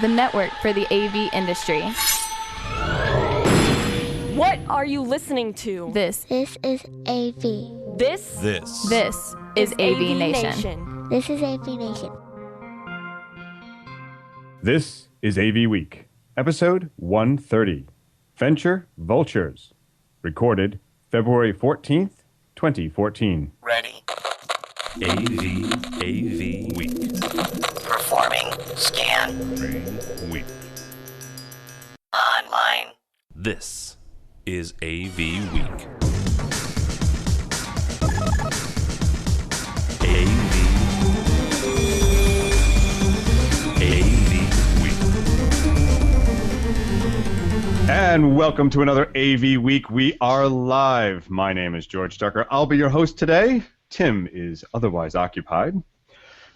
the network for the AV industry. What are you listening to? This is AV. This is AVNation. This is AVNation. This is AVWeek, episode 130, Venture Vultures, recorded February 14th, 2014. Ready. AV Week. Performing scan. Week. Online. This is AV Week. AV Week. And welcome to another AV Week. We are live. My name is George Tucker. I'll be your host today. Tim is otherwise occupied.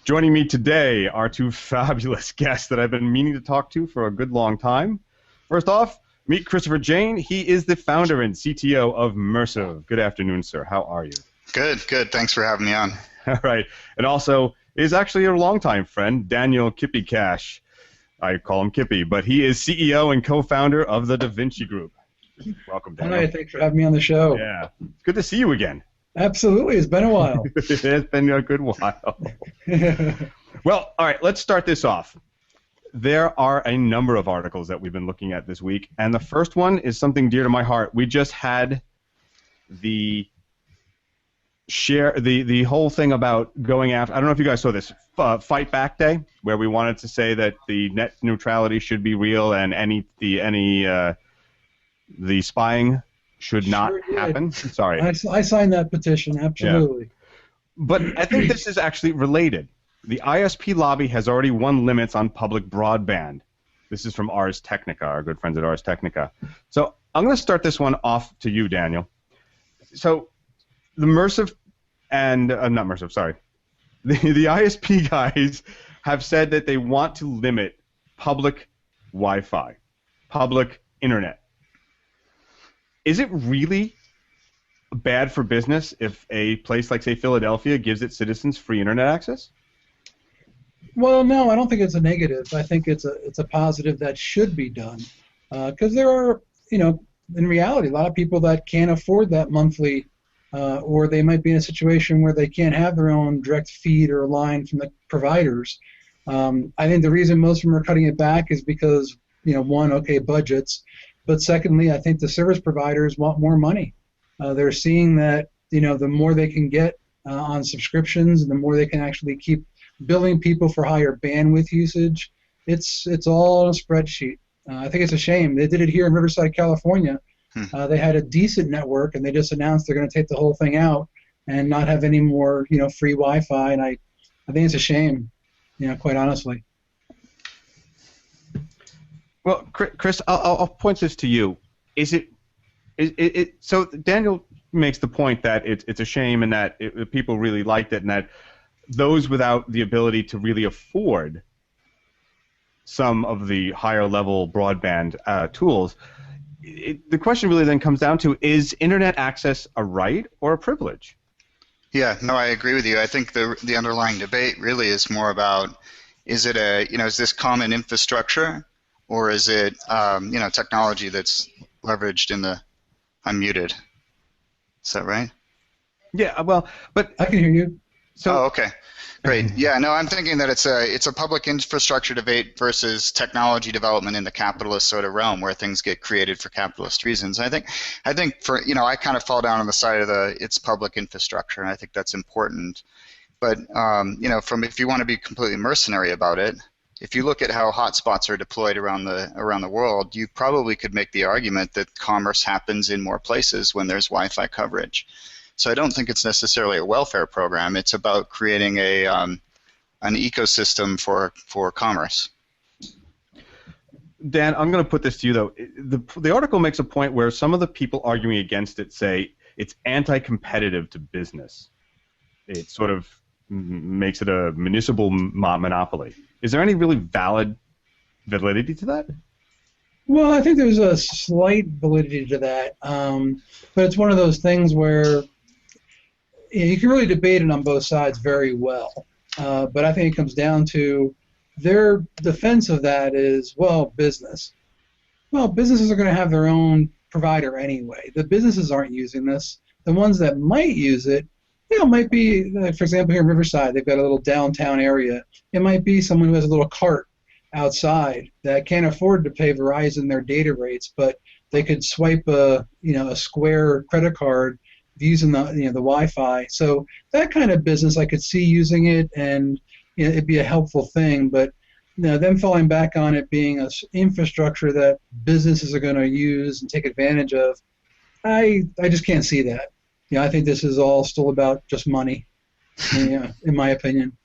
Joining me today are two fabulous guests that I've been meaning to talk to for a good long time. First off, meet Christopher Jayne. He is the founder and CTO of Mersive. Good afternoon, sir. How are you? Good. Thanks for having me on. All right. And also is actually a longtime friend, Daniel Kippycash. I call him Kippy, but he is CEO and co-founder of the Da Vinci Group. Welcome, Daniel. Hi, thanks for having me on the show. Yeah. It's good to see you again. Absolutely. It's been a while. It's been a good while. Well, all right, let's start this off. There are a number of articles that we've been looking at this week, and the first one is something dear to my heart. We just had the whole thing about going after, I don't know if you guys saw this, Fight Back Day, where we wanted to say that the net neutrality should be real and the spying should not happen. Sorry. I signed that petition, absolutely. Yeah. But I think this is actually related. The ISP lobby has already won limits on public broadband. This is from Ars Technica, our good friends at Ars Technica. So I'm going to start this one off to you, Daniel. So the Mersive and not Mersive, sorry. The ISP guys have said that they want to limit public Wi-Fi, public internet. Is it really bad for business if a place like, say, Philadelphia gives its citizens free internet access? Well, no, I don't think it's a negative. I think it's a positive that should be done, because there are, in reality, a lot of people that can't afford that monthly, or they might be in a situation where they can't have their own direct feed or line from the providers. I think the reason most of them are cutting it back is because, budgets, but secondly, I think the service providers want more money. They're seeing that, the more they can get on subscriptions, and the more they can actually keep billing people for higher bandwidth usage. It's all on a spreadsheet. I think it's a shame. They did it here in Riverside, California. They had a decent network, and they just announced they're going to take the whole thing out and not have any more, free Wi-Fi. And I think it's a shame, quite honestly. Well, Chris, I'll point this to you. So Daniel makes the point that it's a shame and that people really liked it, and that those without the ability to really afford some of the higher level broadband tools, the question really then comes down to, is internet access a right or a privilege? Yeah, no, I agree with you. I think the underlying debate really is more about, is it is this common infrastructure, or is it technology that's leveraged in the unmuted? Is that right? Yeah, well, but I can hear you. So, okay, great. Yeah, no, I'm thinking that it's a public infrastructure debate versus technology development in the capitalist sort of realm, where things get created for capitalist reasons. I think for I kind of fall down on the side of it's public infrastructure, and I think that's important. But if you want to be completely mercenary about it, if you look at how hotspots are deployed around the world, you probably could make the argument that commerce happens in more places when there's Wi-Fi coverage. So I don't think it's necessarily a welfare program. It's about creating an ecosystem for commerce. Dan, I'm going to put this to you, though. The article makes a point where some of the people arguing against it say it's anti-competitive to business. It sort of makes it a municipal monopoly. Is there any really valid validity to that? Well, I think there's a slight validity to that, but it's one of those things where you can really debate it on both sides very well. But I think it comes down to, their defense of that is, well, business. Well, businesses are going to have their own provider anyway. The businesses aren't using this. The ones that might use it, might be, for example, here in Riverside, they've got a little downtown area. It might be someone who has a little cart outside that can't afford to pay Verizon their data rates, but they could swipe a Square credit card using the Wi-Fi. So that kind of business, I could see using it, and it'd be a helpful thing. But them falling back on it being an infrastructure that businesses are going to use and take advantage of, I just can't see that. I think this is all still about just money, in my opinion.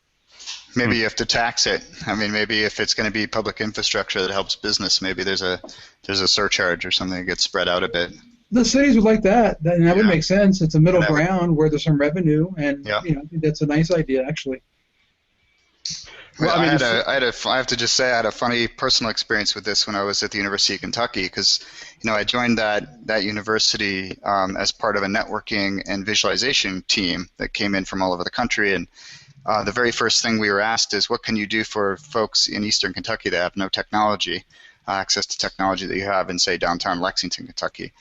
Maybe you have to tax it. I mean, maybe if it's going to be public infrastructure that helps business, maybe there's a surcharge or something that gets spread out a bit. The cities would like that, and that would make sense. It's a middle ground where there's some revenue, and I think that's a nice idea, actually. Well, I have to just say I had a funny personal experience with this when I was at the University of Kentucky, because I joined that university as part of a networking and visualization team that came in from all over the country, and the very first thing we were asked is, what can you do for folks in Eastern Kentucky that have no technology, access to technology that you have in, say, downtown Lexington, Kentucky?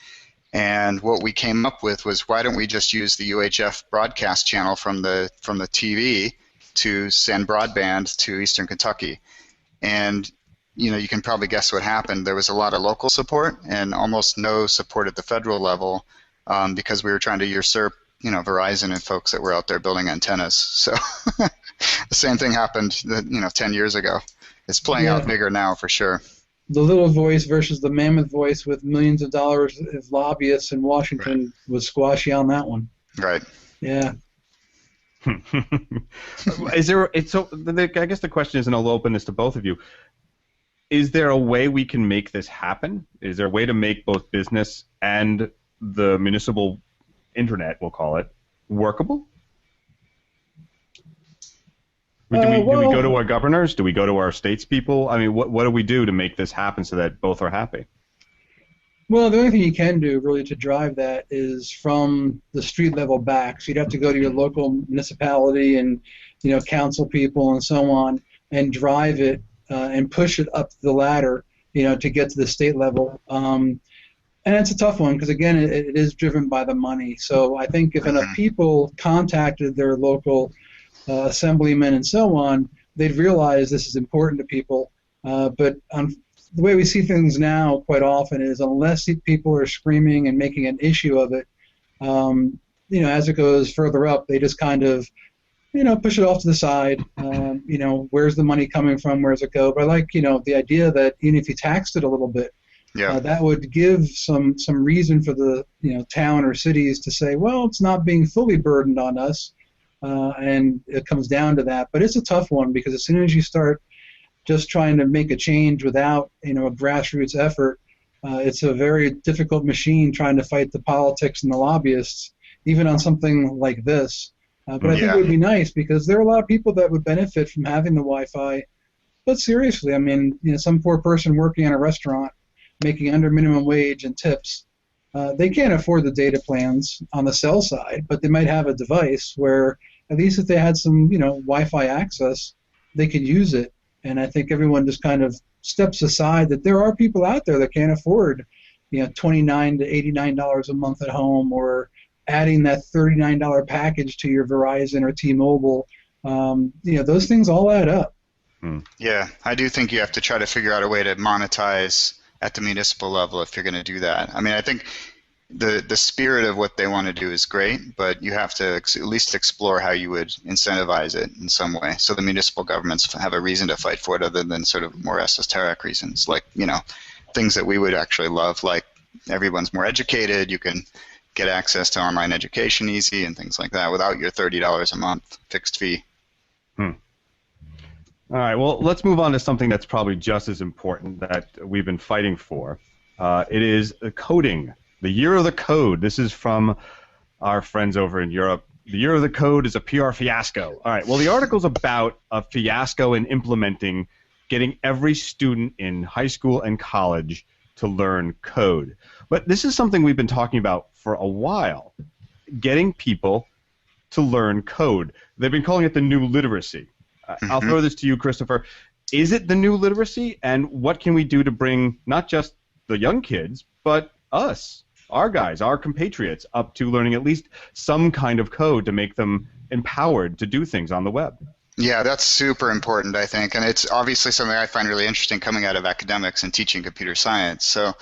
And what we came up with was, why don't we just use the UHF broadcast channel from the TV to send broadband to Eastern Kentucky? And you can probably guess what happened. There was a lot of local support and almost no support at the federal level, because we were trying to usurp Verizon and folks that were out there building antennas. So the same thing happened 10 years ago. It's playing out bigger now for sure. The little voice versus the mammoth voice with millions of dollars of lobbyists in Washington was squashy on that one. Right. Yeah. I guess the question is, and I'll open this to both of you, is there a way we can make this happen? Is there a way to make both business and the municipal internet, we'll call it, workable? Do we go to our governors? Do we go to our statespeople? I mean, what do we do to make this happen so that both are happy? Well, the only thing you can do really to drive that is from the street level back. So you'd have to go to your local municipality and council people and so on, and drive it and push it up the ladder, to get to the state level. And it's a tough one because, again, it is driven by the money. So I think if enough people contacted their local assemblymen and so on, they'd realize this is important to people. But the way we see things now quite often is, unless people are screaming and making an issue of it, as it goes further up, they just kind of, push it off to the side. Where's the money coming from? Where's it go? But I like, the idea that even if you taxed it a little bit, that would give some reason for the town or cities to say, well, it's not being fully burdened on us, and it comes down to that. But it's a tough one, because as soon as you start just trying to make a change without a grassroots effort, it's a very difficult machine trying to fight the politics and the lobbyists, even on something like this. But I think it would be nice, because there are a lot of people that would benefit from having the Wi-Fi. But seriously, I mean, some poor person working in a restaurant making under minimum wage and tips, they can't afford the data plans on the cell side, but they might have a device where, at least if they had some Wi-Fi access, they could use it. And I think everyone just kind of steps aside that there are people out there that can't afford $29 to $89 a month at home, or adding that $39 package to your Verizon or T-Mobile. Those things all add up. Yeah, I do think you have to try to figure out a way to monetize at the municipal level if you're going to do that. I mean, I think the spirit of what they want to do is great, but you have to at least explore how you would incentivize it in some way, so the municipal governments have a reason to fight for it, other than sort of more esoteric reasons, like things that we would actually love, like everyone's more educated, you can get access to online education easy and things like that without your $30 a month fixed fee. All right, well, let's move on to something that's probably just as important that we've been fighting for. It is coding. The Year of the Code. This is from our friends over in Europe. The Year of the Code is a PR fiasco. All right, well, the article's about a fiasco in implementing getting every student in high school and college to learn code. But this is something we've been talking about for a while, getting people to learn code. They've been calling it the new literacy. I'll throw this to you, Christopher. Is it the new literacy? And what can we do to bring not just the young kids, but us, our guys, our compatriots, up to learning at least some kind of code to make them empowered to do things on the web? Yeah, that's super important, I think, and it's obviously something I find really interesting coming out of academics and teaching computer science. So,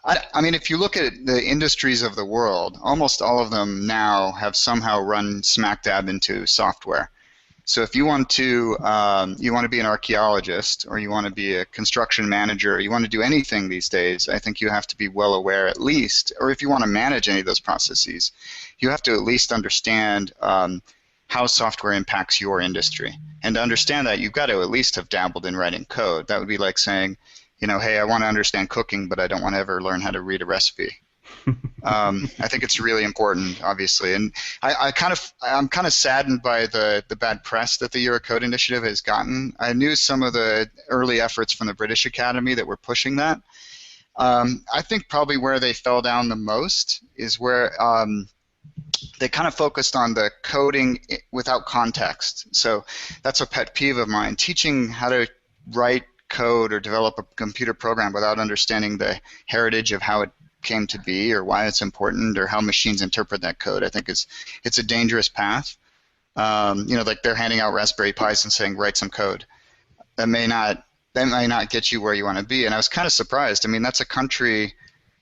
I mean, if you look at the industries of the world, almost all of them now have somehow run smack dab into software. So if you want to be an archaeologist, or you want to be a construction manager, or you want to do anything these days, I think you have to be well aware at least, or if you want to manage any of those processes, you have to at least understand how software impacts your industry. And to understand that, you've got to at least have dabbled in writing code. That would be like saying, hey, I want to understand cooking, but I don't want to ever learn how to read a recipe. I think it's really important, obviously, and I'm kind of saddened by the bad press that the Year of Code initiative has gotten. I knew some of the early efforts from the British Academy that were pushing that. I think probably where they fell down the most is where they kind of focused on the coding without context. So that's a pet peeve of mine. Teaching how to write code or develop a computer program without understanding the heritage of how it came to be, or why it's important, or how machines interpret that code, I think it's a dangerous path. Like they're handing out Raspberry Pis and saying write some code. That may not get you where you want to be. And I was kind of surprised. I mean, that's a country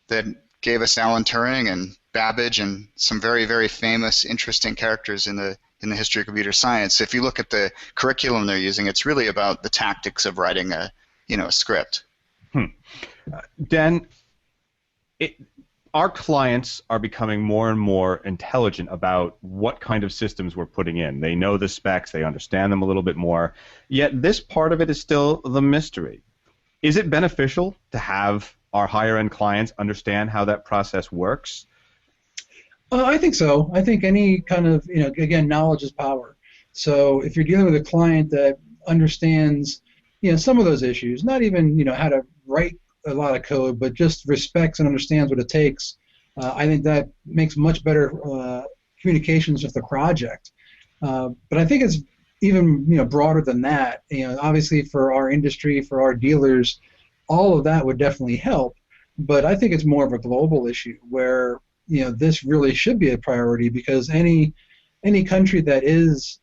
that gave us Alan Turing and Babbage and some very, very famous, interesting characters in the history of computer science. If you look at the curriculum they're using, it's really about the tactics of writing a script. Dan, our clients are becoming more and more intelligent about what kind of systems we're putting in. They know the specs, they understand them a little bit more, yet this part of it is still the mystery. Is it beneficial to have our higher-end clients understand how that process works? I think so. I think any kind of, again, knowledge is power. So if you're dealing with a client that understands, some of those issues, not even, how to write a lot of code, but just respects and understands what it takes, I think that makes much better communications with the project. But I think it's even, broader than that. Obviously for our industry, for our dealers, all of that would definitely help. But I think it's more of a global issue where this really should be a priority, because any country that is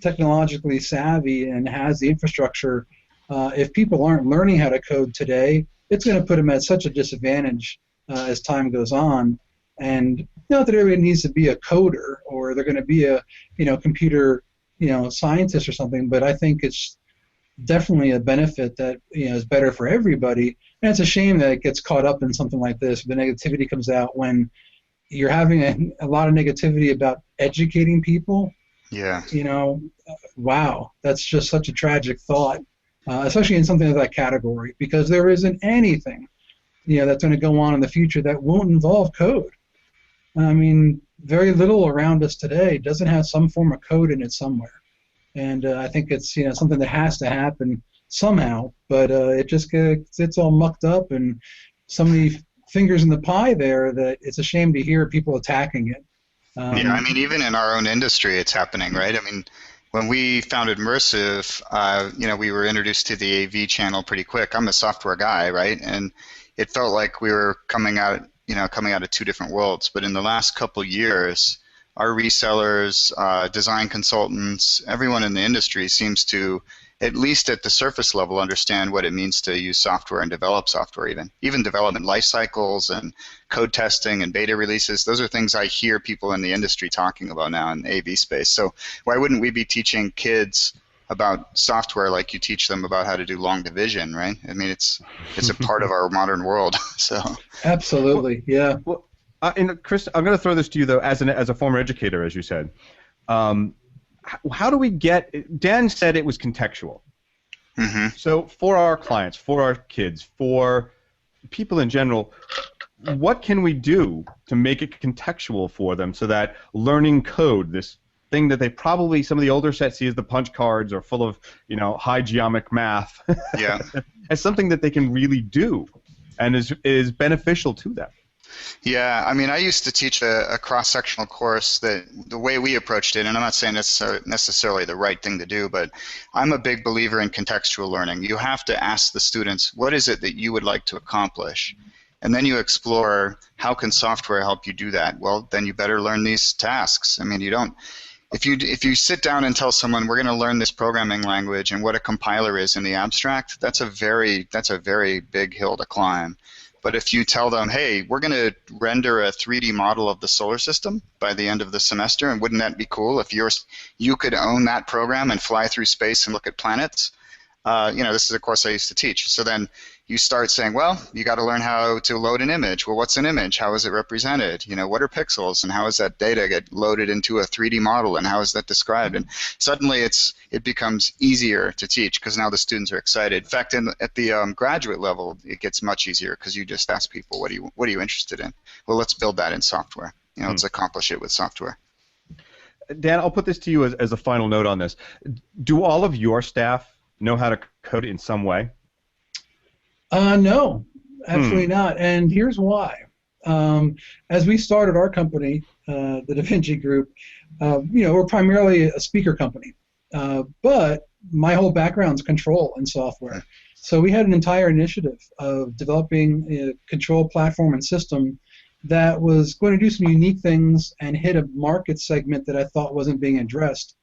technologically savvy and has the infrastructure, if people aren't learning how to code today, it's going to put them at such a disadvantage as time goes on. And not that everybody needs to be a coder or they're going to be a computer scientist or something, but I think it's definitely a benefit that is better for everybody. And it's a shame that it gets caught up in something like this. The negativity comes out when you're having a lot of negativity about educating people. Yeah. Wow, that's just such a tragic thought, especially in something of that category, because there isn't anything that's going to go on in the future that won't involve code. I mean, very little around us today doesn't have some form of code in it somewhere. And I think it's something that has to happen somehow, but it just it's all mucked up and so many fingers in the pie there that it's a shame to hear people attacking it. Yeah, I mean, even in our own industry, it's happening, right? I mean, when we founded Mersive, we were introduced to the AV channel pretty quick. I'm a software guy, right? And it felt like we were coming out of two different worlds. But in the last couple years, our resellers, design consultants, everyone in the industry seems to, at least at the surface level, understand what it means to use software and develop software even development life cycles and code testing and beta releases. Those are things I hear people in the industry talking about now in the AV space. So why wouldn't we be teaching kids about software like you teach them about how to do long division, right? I mean, it's a part of our modern world. So absolutely, yeah. Well, and Chris, I'm going to throw this to you though, as a former educator, as you said. How do we get? Dan said it was contextual. Mm-hmm. So for our clients, for our kids, for people in general, what can we do to make it contextual for them so that learning code, this thing that they probably, some of the older sets see as the punch cards or full of high geometric math, yeah, as something that they can really do and is beneficial to them? Yeah, I mean, I used to teach a cross-sectional course that the way we approached it, and I'm not saying it's necessarily the right thing to do, but I'm a big believer in contextual learning. You have to ask the students, what is it that you would like to accomplish? And then you explore, how can software help you do that? Well, then you better learn these tasks. I mean, you don't, if you sit down and tell someone, we're going to learn this programming language and what a compiler is in the abstract, that's a very big hill to climb. But if you tell them, hey, we're going to render a 3D model of the solar system by the end of the semester, and wouldn't that be cool if you could own that program and fly through space and look at planets? This is a course I used to teach. So then you start saying, well, you got to learn how to load an image. Well, what's an image? How is it represented? What are pixels, and how is that data get loaded into a 3D model, and how is that described? And suddenly it becomes easier to teach because now the students are excited. In fact, at the graduate level, it gets much easier because you just ask people, what are you interested in? Well, let's build that in software. Let's accomplish it with software. Dan, I'll put this to you as a final note on this. Do all of your staff know how to code in some way? No, absolutely not. And here's why. As we started our company, the Da Vinci Group, we're primarily a speaker company. But my whole background is control and software. So we had an entire initiative of developing a control platform and system that was going to do some unique things and hit a market segment that I thought wasn't being addressed.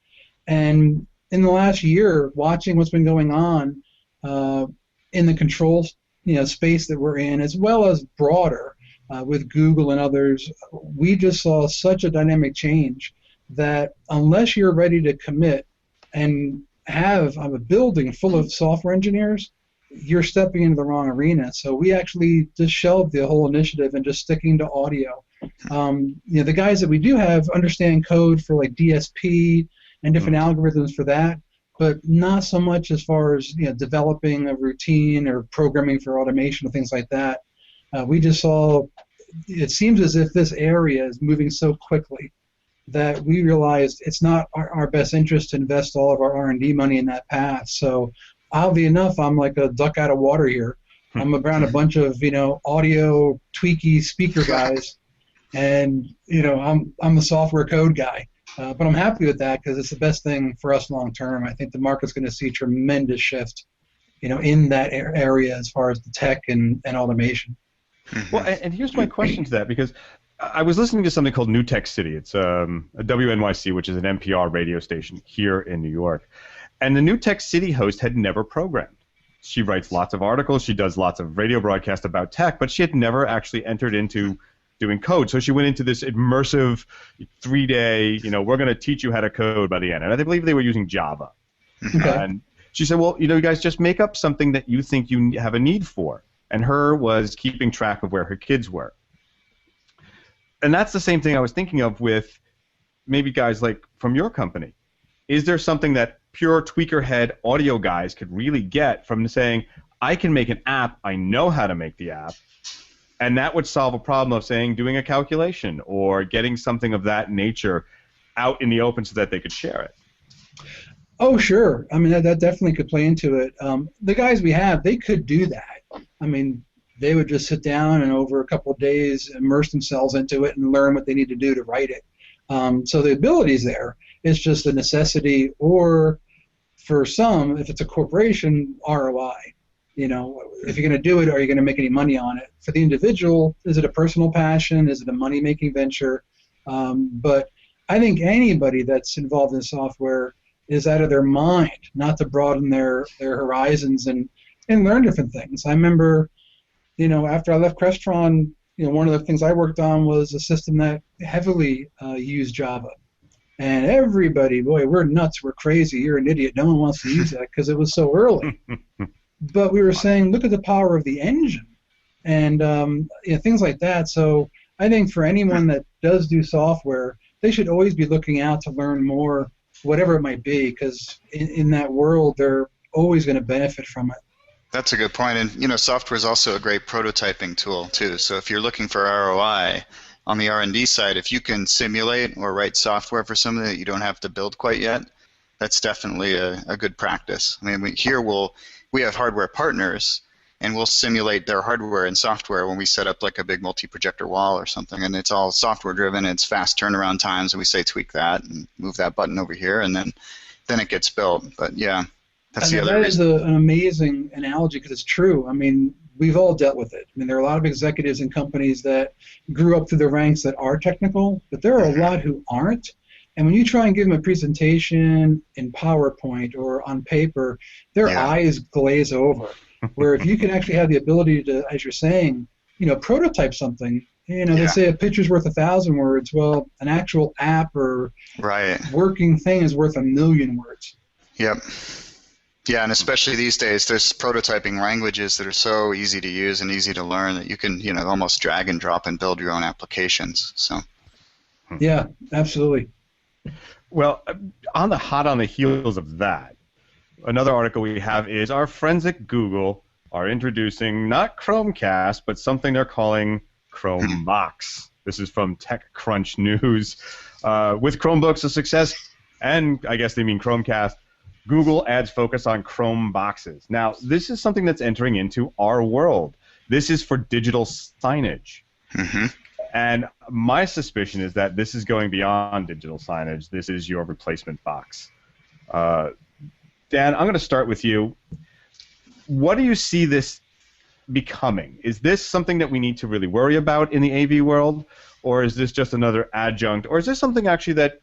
And in the last year, watching what's been going on in the control space that we're in, as well as broader with Google and others, we just saw such a dynamic change that unless you're ready to commit and have a building full of software engineers, you're stepping into the wrong arena. So we actually just shelved the whole initiative and just sticking to audio. The guys that we do have understand code for like DSP and different algorithms for that, but not so much as far as developing a routine or programming for automation or things like that. We just saw, it seems as if this area is moving so quickly that we realized it's not our best interest to invest all of our R&D money in that path. So oddly enough, I'm like a duck out of water here. I'm around a bunch of audio tweaky speaker guys, and I'm the software code guy. But I'm happy with that because it's the best thing for us long term. I think the market's going to see tremendous shift, in that area as far as the tech and automation. Well, and here's my question to that, because I was listening to something called New Tech City. It's a WNYC, which is an NPR radio station here in New York. And the New Tech City host had never programmed. She writes lots of articles. She does lots of radio broadcasts about tech, but she had never actually entered into doing code. So she went into this immersive 3-day, we're going to teach you how to code by the end. And I believe they were using Java. Okay. And she said, well, you guys just make up something that you think you have a need for. And her was keeping track of where her kids were. And that's the same thing I was thinking of with maybe guys like from your company. Is there something that pure tweaker head audio guys could really get from saying, I can make an app, I know how to make the app, and that would solve a problem of, saying, doing a calculation or getting something of that nature out in the open so that they could share it? Oh, sure. I mean, that definitely could play into it. The guys we have, they could do that. I mean, they would just sit down and over a couple of days immerse themselves into it and learn what they need to do to write it. So the ability's there. It's just a necessity, or for some, if it's a corporation, ROI. If you're going to do it, are you going to make any money on it? For the individual, is it a personal passion? Is it a money-making venture? But I think anybody that's involved in software is out of their mind not to broaden their horizons and learn different things. I remember, after I left Crestron, one of the things I worked on was a system that heavily used Java. And everybody, boy, we're nuts, we're crazy, you're an idiot, no one wants to use that because it was so early. But we were saying, look at the power of the engine and things like that. So I think for anyone that does do software, they should always be looking out to learn more, whatever it might be, because in that world, they're always going to benefit from it. That's a good point. And, software is also a great prototyping tool, too. So if you're looking for ROI on the R&D side, if you can simulate or write software for something that you don't have to build quite yet, that's definitely a good practice. I mean, we have hardware partners, and we'll simulate their hardware and software when we set up like a big multi-projector wall or something, and it's all software driven. It's fast turnaround times, and we say tweak that and move that button over here, and then it gets built. But yeah, that's the other reason. That is an amazing analogy because it's true. I mean, we've all dealt with it. I mean, there are a lot of executives in companies that grew up through the ranks that are technical, but there are a lot who aren't. And when you try and give them a presentation in PowerPoint or on paper, their eyes glaze over. Where if you can actually have the ability to, as you're saying, prototype something, they say a picture's worth 1,000 words. Well, an actual app or working thing is worth 1,000,000 words. Yep. Yeah, and especially these days, there's prototyping languages that are so easy to use and easy to learn that you can, almost drag and drop and build your own applications. So. Yeah, absolutely. Well, on the heels of that, another article we have is our friends at Google are introducing not Chromecast, but something they're calling ChromeBox. This is from TechCrunch News. With Chromebooks a success, and I guess they mean Chromecast, Google adds focus on Chromeboxes. Now, this is something that's entering into our world. This is for digital signage. Mm-hmm. And my suspicion is that this is going beyond digital signage. This is your replacement box. Dan, I'm going to start with you. What do you see this becoming? Is this something that we need to really worry about in the AV world, or is this just another adjunct, or is this something actually that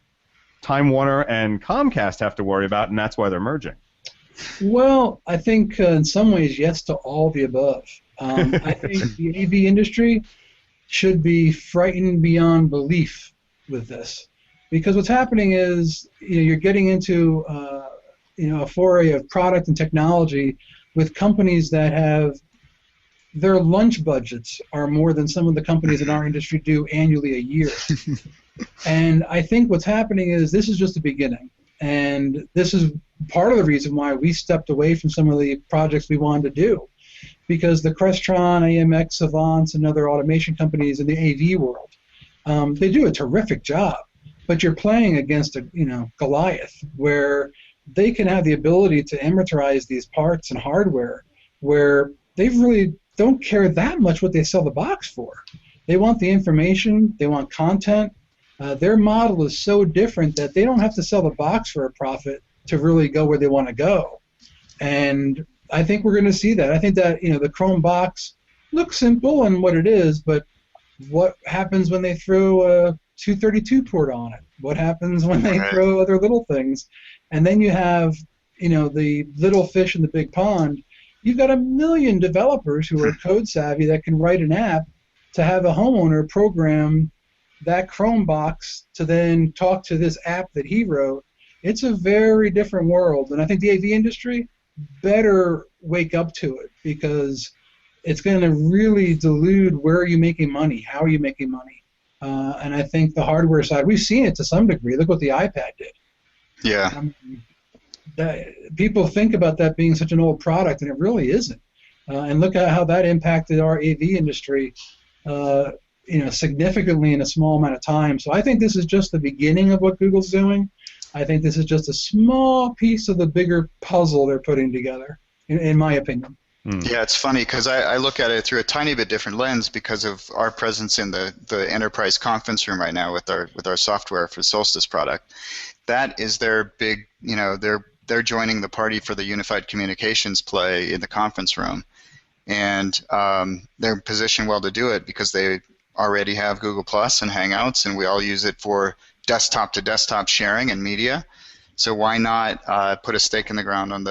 Time Warner and Comcast have to worry about, and that's why they're merging? Well, I think in some ways, yes to all the above. I think the AV industry should be frightened beyond belief with this, because what's happening is you're getting into a foray of product and technology with companies that have their lunch budgets are more than some of the companies in our industry do annually a year. And I think what's happening is this is just the beginning. And this is part of the reason why we stepped away from some of the projects we wanted to do. Because the Crestron, AMX, Savants, and other automation companies in the AV world, they do a terrific job. But you're playing against a Goliath, where they can have the ability to amortize these parts and hardware, where they really don't care that much what they sell the box for. They want the information, they want content. Their model is so different that they don't have to sell the box for a profit to really go where they want to go. And I think we're going to see that. I think that the ChromeBox looks simple in what it is, but what happens when they throw a 232 port on it? What happens when they throw other little things? And then you have the little fish in the big pond. You've got 1 million developers who are code savvy that can write an app to have a homeowner program that ChromeBox to then talk to this app that he wrote. It's a very different world, and I think the AV industry better wake up to it, because it's going to really dilute where are you making money, how are you making money. And I think the hardware side, we've seen it to some degree. Look what the iPad did. Yeah. People think about that being such an old product, and it really isn't. And look at how that impacted our AV industry significantly in a small amount of time. So I think this is just the beginning of what Google's doing. I think this is just a small piece of the bigger puzzle they're putting together, in my opinion. Yeah, it's funny because I look at it through a tiny bit different lens because of our presence in the enterprise conference room right now with our software for Solstice product. That is their big, they're joining the party for the unified communications play in the conference room, and they're positioned well to do it because they already have Google Plus and Hangouts, and we all use it for desktop to desktop sharing and media. So why not put a stake in the ground on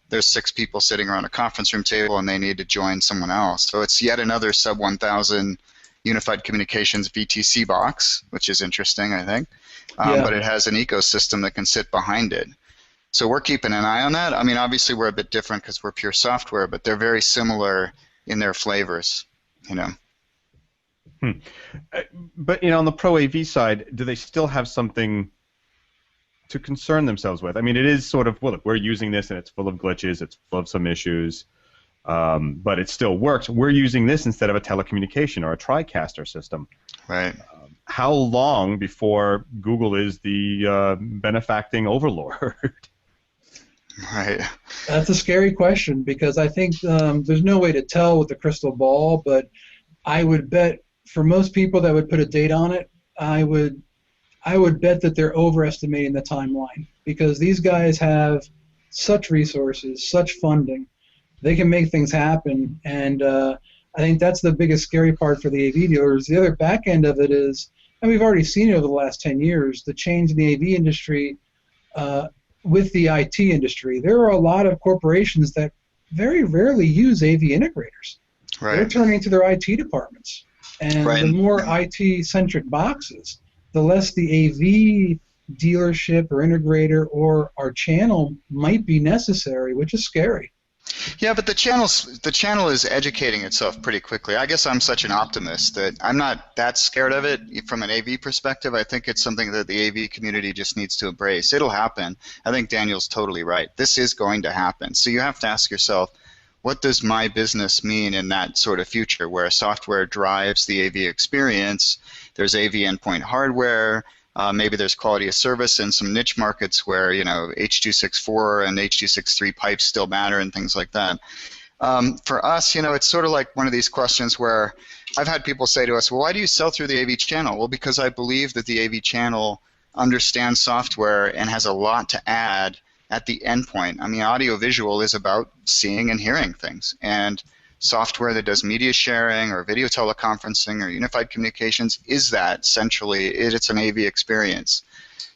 there's 6 people sitting around a conference room table and they need to join someone else. So it's yet another sub 1,000 unified communications VTC box, which is interesting, I think. But it has an ecosystem that can sit behind it. So we're keeping an eye on that. I mean, obviously we're a bit different because we're pure software, but they're very similar in their flavors, But on the Pro AV side, do they still have something to concern themselves with? I mean, it is sort of, well, look, we're using this and it's full of glitches, it's full of some issues, but it still works. We're using this instead of a telecommunication or a TriCaster system. Right. How long before Google is the benefacting overlord? Right. That's a scary question because I think there's no way to tell with the crystal ball, but I would bet for most people that would put a date on it, I would bet that they're overestimating the timeline because these guys have such resources, such funding. They can make things happen, and I think that's the biggest scary part for the AV dealers. The other back end of it is, and we've already seen it over the last 10 years, the change in the AV industry with the IT industry. There are a lot of corporations that very rarely use AV integrators. Right. They're turning to their IT departments. And the more IT-centric boxes, the less the AV dealership or integrator or our channel might be necessary, which is scary. Yeah, but the channel is educating itself pretty quickly. I guess I'm such an optimist that I'm not that scared of it from an AV perspective. I think it's something that the AV community just needs to embrace. It'll happen. I think Daniel's totally right. This is going to happen. So you have to ask yourself, what does my business mean in that sort of future where software drives the AV experience? There's AV endpoint hardware. Maybe there's quality of service in some niche markets where, H.264 and H.263 pipes still matter and things like that. For us, it's sort of like one of these questions where I've had people say to us, well, why do you sell through the AV channel? Well, because I believe that the AV channel understands software and has a lot to add at the endpoint. I mean, audiovisual is about seeing and hearing things. And software that does media sharing or video teleconferencing or unified communications is that centrally. It's an AV experience.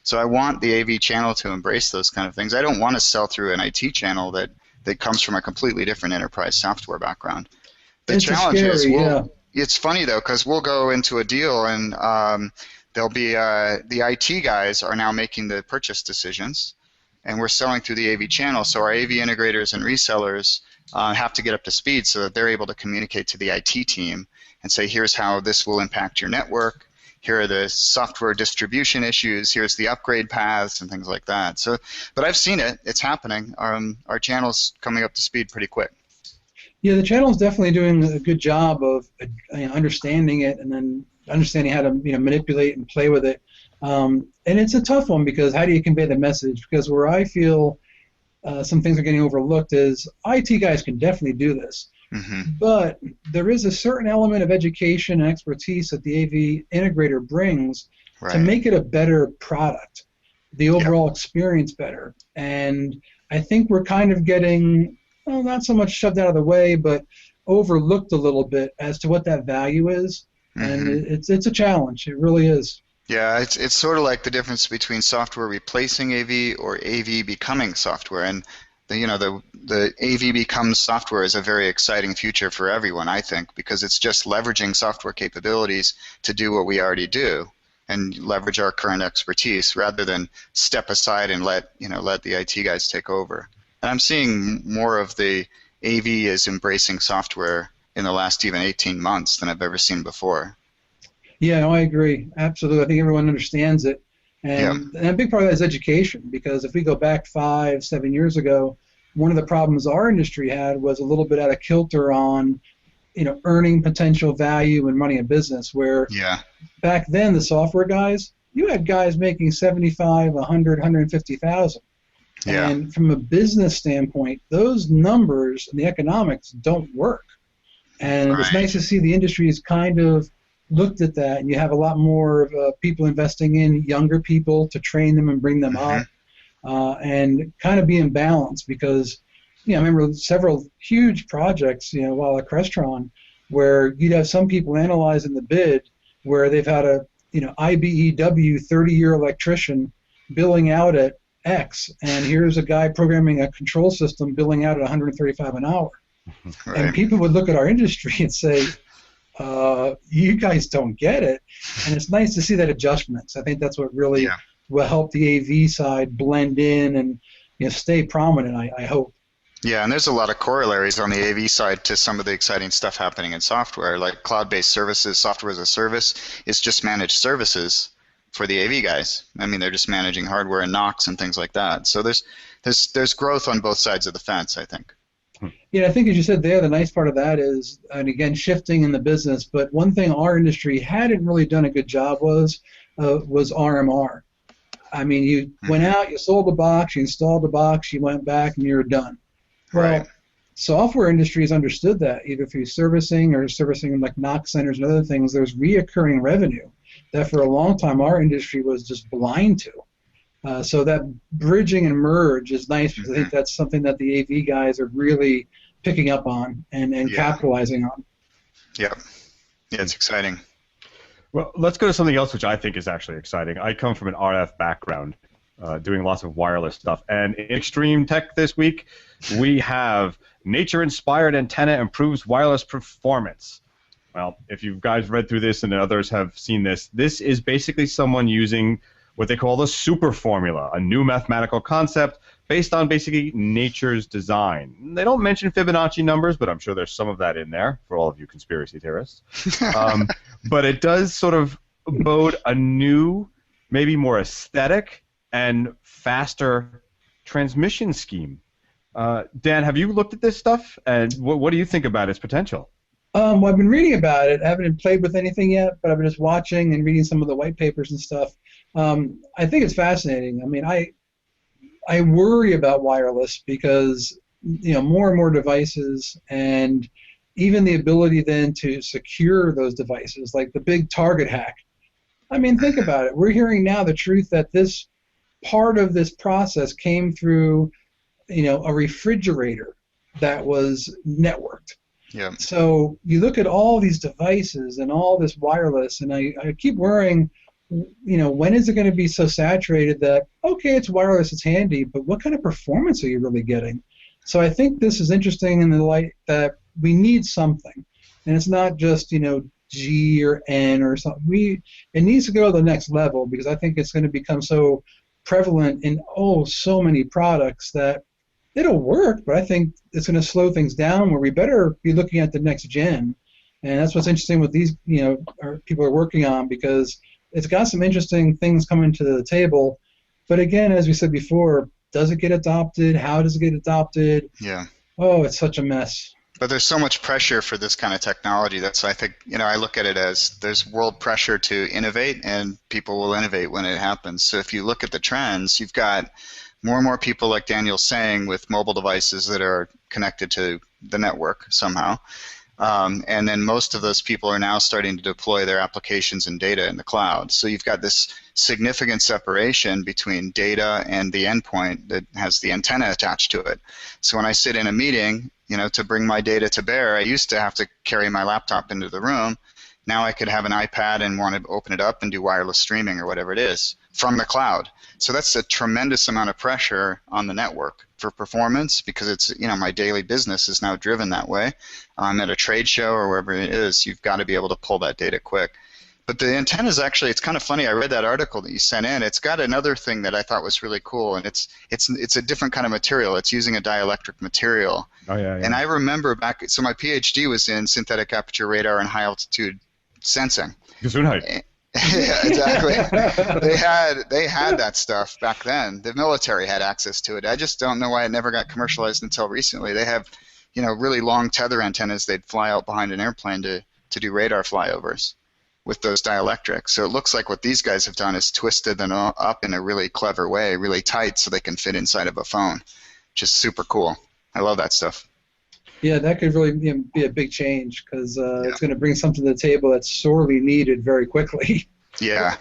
So I want the AV channel to embrace those kind of things. I don't want to sell through an IT channel that comes from a completely different enterprise software background. The challenge is, it's funny though, because we'll go into a deal and there'll be the IT guys are now making the purchase decisions, and we're selling through the AV channel. So our AV integrators and resellers have to get up to speed so that they're able to communicate to the IT team and say, here's how this will impact your network, here are the software distribution issues, here's the upgrade paths and things like that. So, but I've seen it, it's happening. Our channel's coming up to speed pretty quick. Yeah, the channel's definitely doing a good job of understanding it and then understanding how to manipulate and play with it. And it's a tough one because how do you convey the message? Because where I feel some things are getting overlooked is IT guys can definitely do this. Mm-hmm. But there is a certain element of education and expertise that the AV integrator brings to make it a better product, the overall experience better. And I think we're kind of getting, not so much shoved out of the way, but overlooked a little bit as to what that value is. Mm-hmm. And it's a challenge. It really is. Yeah, it's sort of like the difference between software replacing AV or AV becoming software. And the AV becomes software is a very exciting future for everyone, I think, because it's just leveraging software capabilities to do what we already do and leverage our current expertise rather than step aside and let the IT guys take over. And I'm seeing more of the AV is embracing software in the last even 18 months than I've ever seen before. Yeah, no, I agree. Absolutely. I think everyone understands it. And a big part of that is education, because if we go back 5-7 years ago, one of the problems our industry had was a little bit out of kilter on, earning potential value and running a business, where back then the software guys, you had guys making 75, 100, 150,000. Yeah. And from a business standpoint, those numbers and the economics don't work. And it's nice to see the industry is kind of looked at that, and you have a lot more people investing in younger people to train them and bring them up, and kind of be in balance, because I remember several huge projects while at Crestron where you'd have some people analyzing the bid where they've had a IBEW 30-year electrician billing out at X, and here's a guy programming a control system billing out at $135 an hour. And people would look at our industry and say, you guys don't get it. And it's nice to see that adjustments. I think that's what really will help the AV side blend in and stay prominent, I hope. Yeah, and there's a lot of corollaries on the AV side to some of the exciting stuff happening in software, like cloud-based services, software as a service is just managed services for the AV guys. I mean, they're just managing hardware and NOCs and things like that. So there's growth on both sides of the fence, I think. Yeah, I think as you said there, the nice part of that is, and again, shifting in the business, but one thing our industry hadn't really done a good job was RMR. I mean, you went out, you sold the box, you installed the box, you went back, and you're done. Well, Right. software industries understood that, either through servicing or servicing like knock centers and other things. There's reoccurring revenue that for a long time our industry was just blind to. So that bridging and merge is nice because I think that's something that the AV guys are really picking up on and capitalizing on. Yep. Yeah, it's exciting. Well, let's go to something else which I think is actually exciting. I come from an RF background, doing lots of wireless stuff. And in Extreme Tech this week, we have nature-inspired antenna improves wireless performance. Well, if you guys read through this and others have seen this, this is basically someone using what they call the super formula, a new mathematical concept based on basically nature's design. They don't mention Fibonacci numbers, but I'm sure there's some of that in there for all of you conspiracy theorists. But it does sort of bode a new, maybe more aesthetic and faster transmission scheme. Dan, have you looked at this stuff, and what do you think about its potential? Well, I've been reading about it. I haven't played with anything yet, but I've been just watching and reading some of the white papers and stuff. I think it's fascinating. I mean, I worry about wireless because more and more devices, and even the ability then to secure those devices, like the big Target hack. I mean, think about it. We're hearing now the truth that this part of this process came through, a refrigerator that was networked. Yeah. So you look at all these devices and all this wireless, and I keep worrying, when is it going to be so saturated that, okay, it's wireless, it's handy, but what kind of performance are you really getting? So I think this is interesting in the light that we need something. And it's not just, G or N or something. It needs to go to the next level because I think it's going to become so prevalent in, so many products that it'll work, but I think it's going to slow things down where we better be looking at the next gen. And that's what's interesting with these, people are working on, because it's got some interesting things coming to the table. But again, as we said before, does it get adopted? How does it get adopted? Yeah. Oh, it's such a mess. But there's so much pressure for this kind of technology. That's, I think, I look at it as there's world pressure to innovate, and people will innovate when it happens. So if you look at the trends, you've got more and more people, like Daniel's saying, with mobile devices that are connected to the network somehow. And then most of those people are now starting to deploy their applications and data in the cloud. So you've got this significant separation between data and the endpoint that has the antenna attached to it. So when I sit in a meeting, to bring my data to bear, I used to have to carry my laptop into the room. Now I could have an iPad and want to open it up and do wireless streaming or whatever it is from the cloud. So that's a tremendous amount of pressure on the network for performance, because it's, my daily business is now driven that way. I'm at a trade show or wherever it is, you've got to be able to pull that data quick. But the antenna is actually, it's kind of funny. I read that article that you sent in. It's got another thing that I thought was really cool, and it's a different kind of material. It's using a dielectric material. Oh, yeah. And I remember back, so my PhD was in synthetic aperture radar and high altitude sensing. Gesundheit. Yeah, exactly. they had that stuff back then. The military had access to it. I just don't know why it never got commercialized until recently. They have, really long tether antennas they'd fly out behind an airplane to do radar flyovers with those dielectrics. So it looks like what these guys have done is twisted them up in a really clever way, really tight, so they can fit inside of a phone, which is super cool. I love that stuff. Yeah, that could really be a big change, because it's going to bring something to the table that's sorely needed very quickly. Yeah.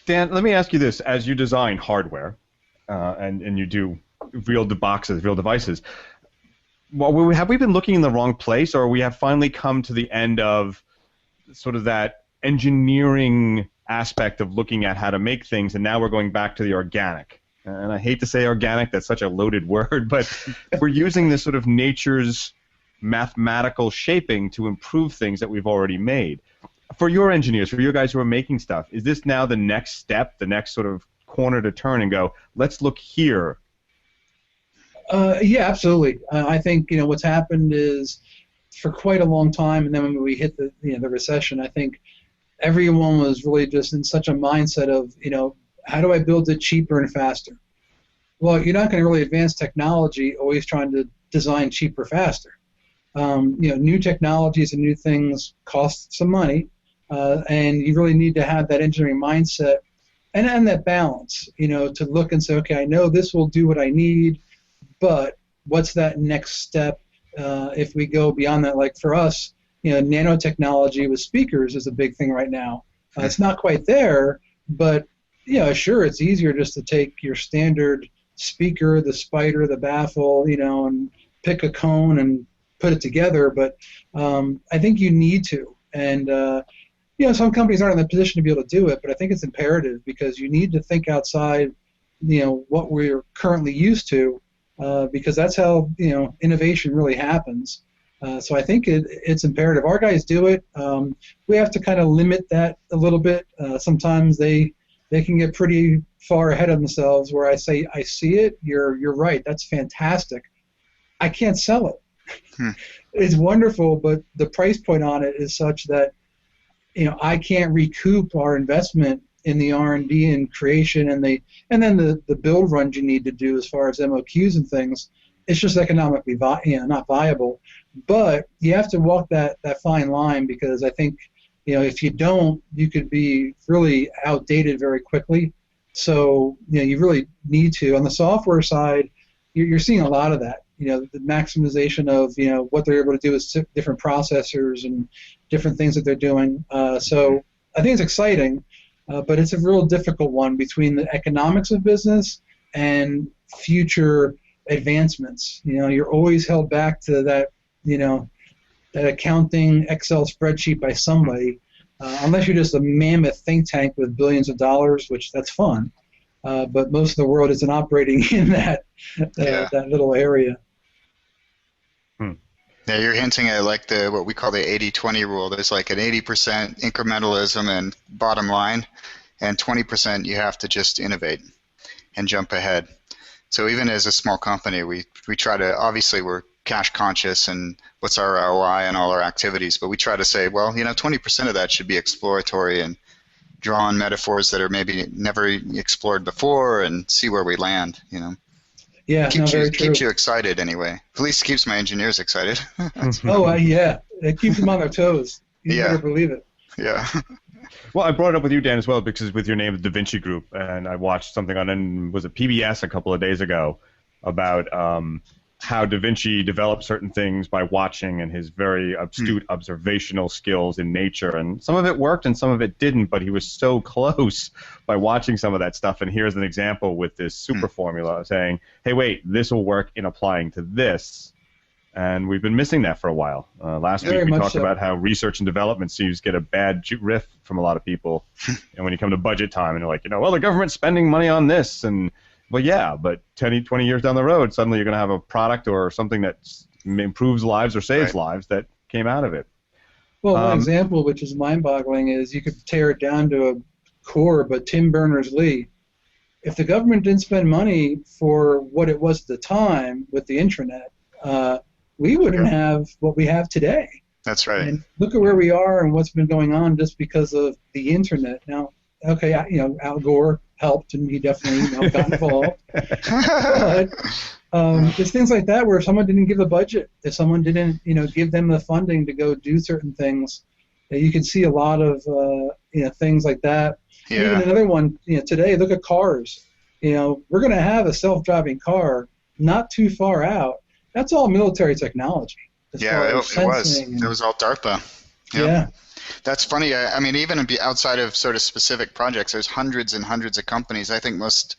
Dan, let me ask you this. As you design hardware and you do real boxes, real devices, have we been looking in the wrong place, or we have finally come to the end of sort of that engineering aspect of looking at how to make things, and now we're going back to the organic? And I hate to say organic, that's such a loaded word, but we're using this sort of nature's mathematical shaping to improve things that we've already made. For your engineers, for your guys who are making stuff, is this now the next step, the next sort of corner to turn and go, let's look here? Yeah, absolutely. I think what's happened is, for quite a long time, and then when we hit the recession, I think everyone was really just in such a mindset of how do I build it cheaper and faster? Well, you're not going to really advance technology always trying to design cheaper, faster. New technologies and new things cost some money, and you really need to have that engineering mindset and that balance, to look and say, okay, I know this will do what I need, but what's that next step if we go beyond that? Like for us, nanotechnology with speakers is a big thing right now. It's not quite there, but sure, it's easier just to take your standard speaker, the spider, the baffle, and pick a cone and put it together. But I think you need to, and some companies aren't in the position to be able to do it, but I think it's imperative because you need to think outside, what we're currently used to, because that's how innovation really happens. So I think it's imperative. Our guys do it. We have to kind of limit that a little bit. Sometimes they can get pretty far ahead of themselves. Where I say, I see it. You're right. That's fantastic. I can't sell it. It's wonderful, but the price point on it is such that I can't recoup our investment in the R&D and creation and then the build runs you need to do as far as MOQs and things. It's just economically not viable. But you have to walk that fine line because I think if you don't, you could be really outdated very quickly. So you really need to. On the software side, you're seeing a lot of that. The maximization of what they're able to do with different processors and different things that they're doing. So I think it's exciting, but it's a real difficult one between the economics of business and future advancements. You're always held back to that that accounting Excel spreadsheet by somebody, unless you're just a mammoth think tank with billions of dollars, which that's fun. But most of the world isn't operating in that little area. Yeah, you're hinting at like what we call the 80-20 rule. There's like an 80% incrementalism and bottom line, and 20% you have to just innovate and jump ahead. So even as a small company, we try to, obviously we're cash conscious and what's our ROI and all our activities, but we try to say, well, 20% of that should be exploratory and draw on metaphors that are maybe never explored before and see where we land, Yeah, keeps you excited anyway. At least keeps my engineers excited. Yeah. It keeps them on their toes. You better believe it. Yeah. Well, I brought it up with you, Dan, as well, because with your name, the Da Vinci Group, and I watched something on, was it PBS a couple of days ago, about how Da Vinci developed certain things by watching and his very astute observational skills in nature. And some of it worked and some of it didn't, but he was so close by watching some of that stuff. And here's an example with this super formula saying, hey, wait, this will work in applying to this. And we've been missing that for a while. Last week we talked about how research and development seems to get a bad riff from a lot of people. And when you come to budget time and you're like, well, the government's spending money on this. And, well, yeah, but 20 years down the road, suddenly you're going to have a product or something that improves lives or saves lives that came out of it. Well, one example, which is mind-boggling, is you could tear it down to a core, but Tim Berners-Lee, if the government didn't spend money for what it was at the time with the intranet, we wouldn't have what we have today. That's right. And look at where we are and what's been going on just because of the internet. Now, okay, Al Gore helped, and he definitely got involved. But there's things like that where if someone didn't give a budget, if someone didn't, give them the funding to go do certain things, you can see a lot of things like that. Yeah. Even another one, today, look at cars. We're going to have a self-driving car not too far out. That's all military technology. Yeah, it was. It was all DARPA. Yep. Yeah. That's funny. I mean, even outside of sort of specific projects, there's hundreds and hundreds of companies. I think most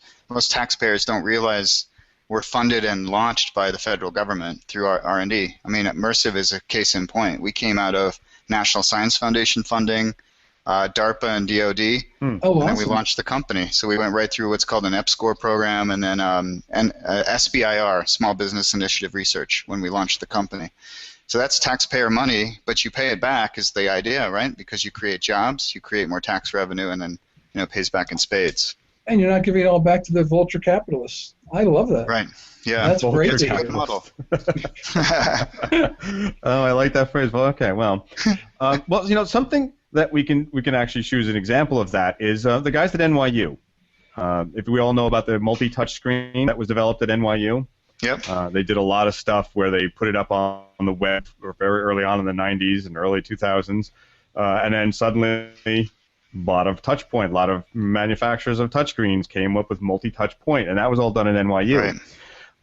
taxpayers don't realize we're funded and launched by the federal government through our R&D. I mean, Mersive is a case in point. We came out of National Science Foundation funding, DARPA and DoD, and then we launched the company. So we went right through what's called an EPSCoR program and then SBIR, Small Business Initiative Research, when we launched the company. So that's taxpayer money, but you pay it back is the idea, right? Because you create jobs, you create more tax revenue, and then it pays back in spades. And you're not giving it all back to the vulture capitalists. I love that. Right. Yeah. That's great to hear. Model. Oh, I like that phrase. Well, okay. Well, something that we can actually choose an example of that is the guys at NYU. If we all know about the multi-touch screen that was developed at NYU. Yep. They did a lot of stuff where they put it up on the web very early on in the 90s and early 2000s, and then suddenly lot of touch point, a lot of manufacturers of touchscreens came up with multi-touch point, and that was all done at NYU. Right.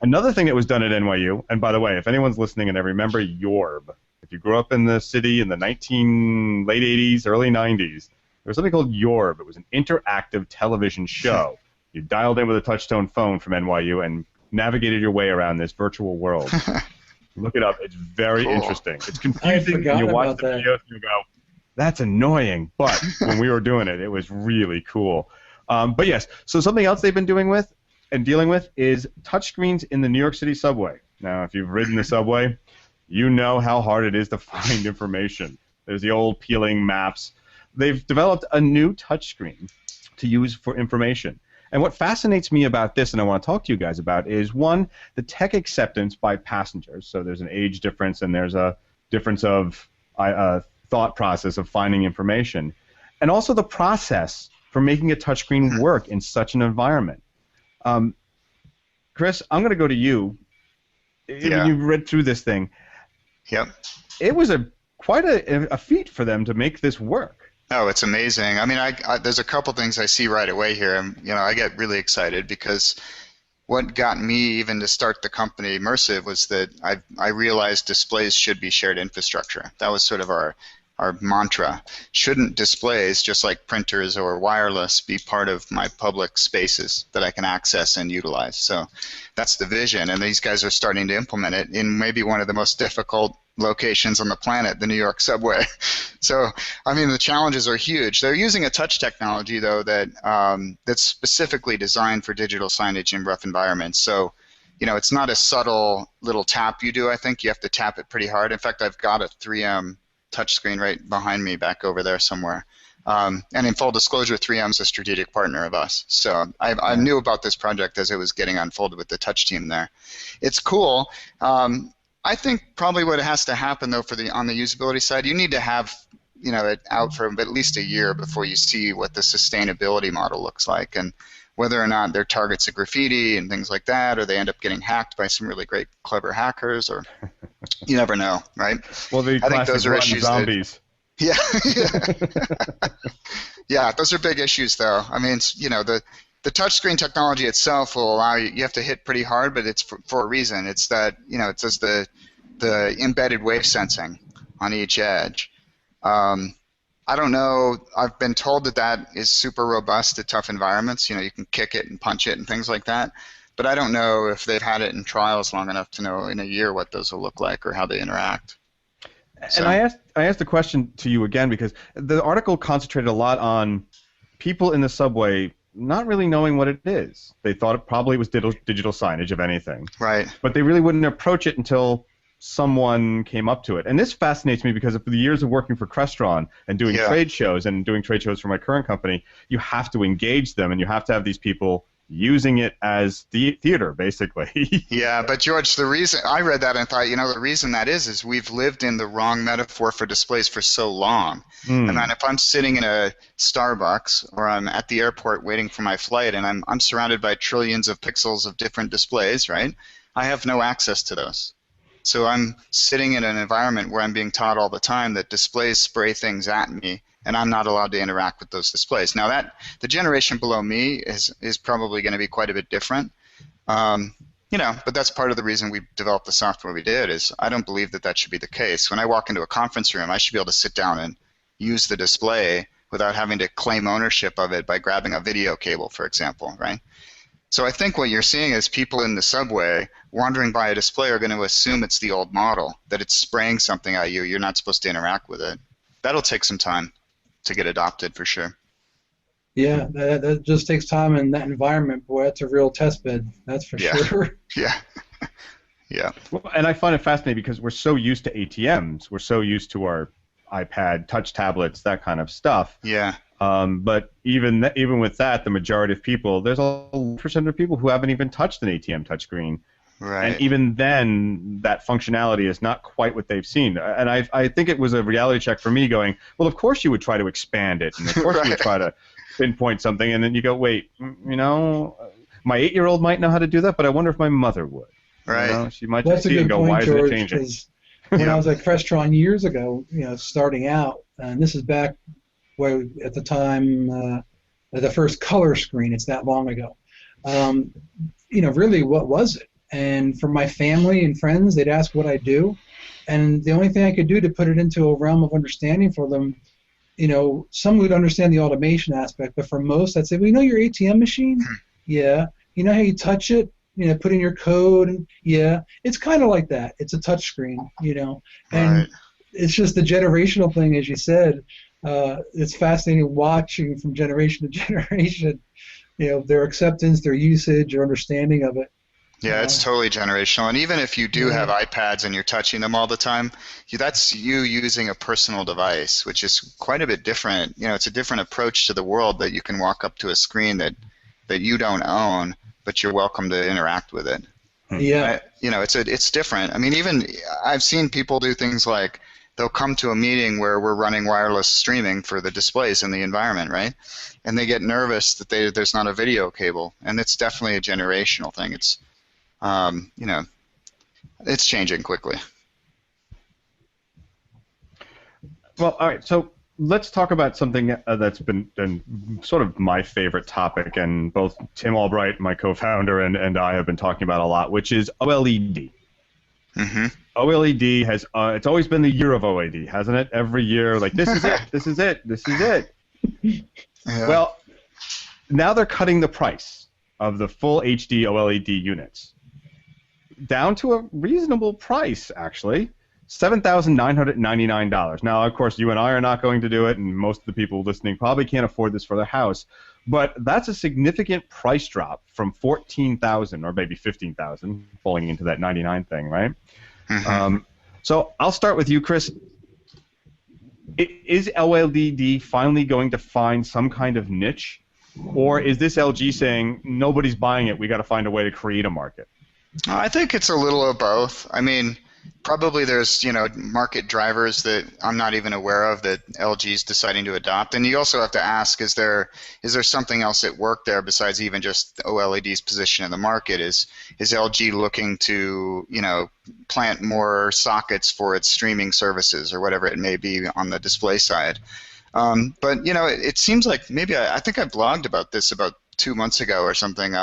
Another thing that was done at NYU, and by the way, if anyone's listening and they remember Yorb, if you grew up in the city in the late 80s, early 90s, there was something called Yorb. It was an interactive television show. You dialed in with a touch-tone phone from NYU and navigated your way around this virtual world. Look it up. It's very interesting. It's confusing. You watch the videos and you go, that's annoying. But when we were doing it, it was really cool. But yes, so something else they've been doing with and dealing with is touchscreens in the New York City subway. Now, if you've ridden the subway, you know how hard it is to find information. There's the old peeling maps. They've developed a new touchscreen to use for information. And what fascinates me about this, and I want to talk to you guys about, is one, the tech acceptance by passengers. So there's an age difference, and there's a difference of thought process of finding information. And also the process for making a touchscreen work in such an environment. Chris, I'm going to go to you. Yeah. You read through this thing. Yep. It was quite a feat for them to make this work. Oh, it's amazing. I mean, there's a couple things I see right away here, and I get really excited because what got me even to start the company Mersive was that I realized displays should be shared infrastructure. That was sort of our mantra. Shouldn't displays, just like printers or wireless, be part of my public spaces that I can access and utilize? So that's the vision, and these guys are starting to implement it in maybe one of the most difficult locations on the planet, the New York subway. So, I mean, the challenges are huge. They're using a touch technology, though, that's specifically designed for digital signage in rough environments. So, it's not a subtle little tap you do, I think. You have to tap it pretty hard. In fact, I've got a 3M touchscreen right behind me back over there somewhere. And in full disclosure, 3M's a strategic partner of us. So I knew about this project as it was getting unfolded with the touch team there. It's cool. I think probably what has to happen, though, on the usability side, you need to have it out for at least a year before you see what the sustainability model looks like, and whether or not they're targets of graffiti and things like that, or they end up getting hacked by some really great, clever hackers, or you never know, right? Well, I think those are issues. Zombies. Yeah. Yeah, those are big issues, though. I mean, the touchscreen technology itself will allow you have to hit pretty hard, but it's for a reason. It's that, it does the embedded wave sensing on each edge. I don't know. I've been told that is super robust to tough environments. You can kick it and punch it and things like that. But I don't know if they've had it in trials long enough to know in a year what those will look like or how they interact. And I asked the question to you again because the article concentrated a lot on people in the subway not really knowing what it is. They thought it probably was digital signage, if anything. Right. But they really wouldn't approach it until someone came up to it. And this fascinates me because of the years of working for Crestron and doing trade shows and doing trade shows for my current company, you have to engage them and you have to have these people using it as theater, basically. Yeah, but George, the reason I read that and thought, the reason that is we've lived in the wrong metaphor for displays for so long. And then if I'm sitting in a Starbucks or I'm at the airport waiting for my flight and I'm surrounded by trillions of pixels of different displays, right? I have no access to those. So I'm sitting in an environment where I'm being taught all the time that displays spray things at me, and I'm not allowed to interact with those displays. Now the generation below me is probably going to be quite a bit different, but that's part of the reason we developed the software we did. Is I don't believe that should be the case. When I walk into a conference room, I should be able to sit down and use the display without having to claim ownership of it by grabbing a video cable, for example, right? So I think what you're seeing is people in the subway wandering by a display are going to assume it's the old model, that it's spraying something at you. You're not supposed to interact with it. That'll take some time to get adopted for sure. Yeah, that just takes time in that environment. Boy, that's a real test bed. That's for sure. Yeah. Yeah. Well, and I find it fascinating because we're so used to ATMs. We're so used to our iPad, touch tablets, that kind of stuff. Yeah. But even with that, the majority of people, there's a percent of people who haven't even touched an ATM touchscreen. Right. And even then, that functionality is not quite what they've seen. And I think it was a reality check for me going, well, of course you would try to expand it, and of course you would try to pinpoint something, and then you go, wait, my 8-year-old might know how to do that, but I wonder if my mother would. Right. She might just see it and go, point, why is George, it changing? When I was at Crestron years ago, starting out, and this is back, where at the time the first color screen. It's that long ago. Really, what was it? And for my family and friends, they'd ask what I do, and the only thing I could do to put it into a realm of understanding for them, some would understand the automation aspect, but for most, I'd say, well, your ATM machine? Yeah. You know how you touch it? Put in your code? And, yeah. It's kind of like that. It's a touch screen, and Right. It's just the generational thing, as you said. It's fascinating watching from generation to generation, their acceptance, their usage, or understanding of it. Yeah, it's totally generational. And even if you do have iPads and you're touching them all the time, that's you using a personal device, which is quite a bit different. It's a different approach to the world, that you can walk up to a screen that you don't own, but you're welcome to interact with it. Yeah. It's different. I mean, even I've seen people do things like they'll come to a meeting where we're running wireless streaming for the displays in the environment, right? And they get nervous that there's not a video cable, and it's definitely a generational thing. It's it's changing quickly. Well, all right. So let's talk about something that's been sort of my favorite topic, and both Tim Albright, my co-founder, and I have been talking about a lot, which is OLED. Mm-hmm. OLED has it's always been the year of OLED, hasn't it? Every year, like this is it, this is it, this is it. Yeah. Well, now they're cutting the price of the full HD OLED units down to a reasonable price, actually. $7,999. Now, of course, you and I are not going to do it, and most of the people listening probably can't afford this for their house. But that's a significant price drop from $14,000 or maybe $15,000, falling into that 99 thing, right? Mm-hmm. So I'll start with you, Chris. Is OLED finally going to find some kind of niche, or is this LG saying nobody's buying it? We got to find a way to create a market? I think it's a little of both. I mean, probably there's market drivers that I'm not even aware of that LG's deciding to adopt, and you also have to ask: is there something else at work there besides even just OLED's position in the market? Is LG looking to plant more sockets for its streaming services or whatever it may be on the display side? But it seems like maybe I think I blogged about this about 2 months ago or something.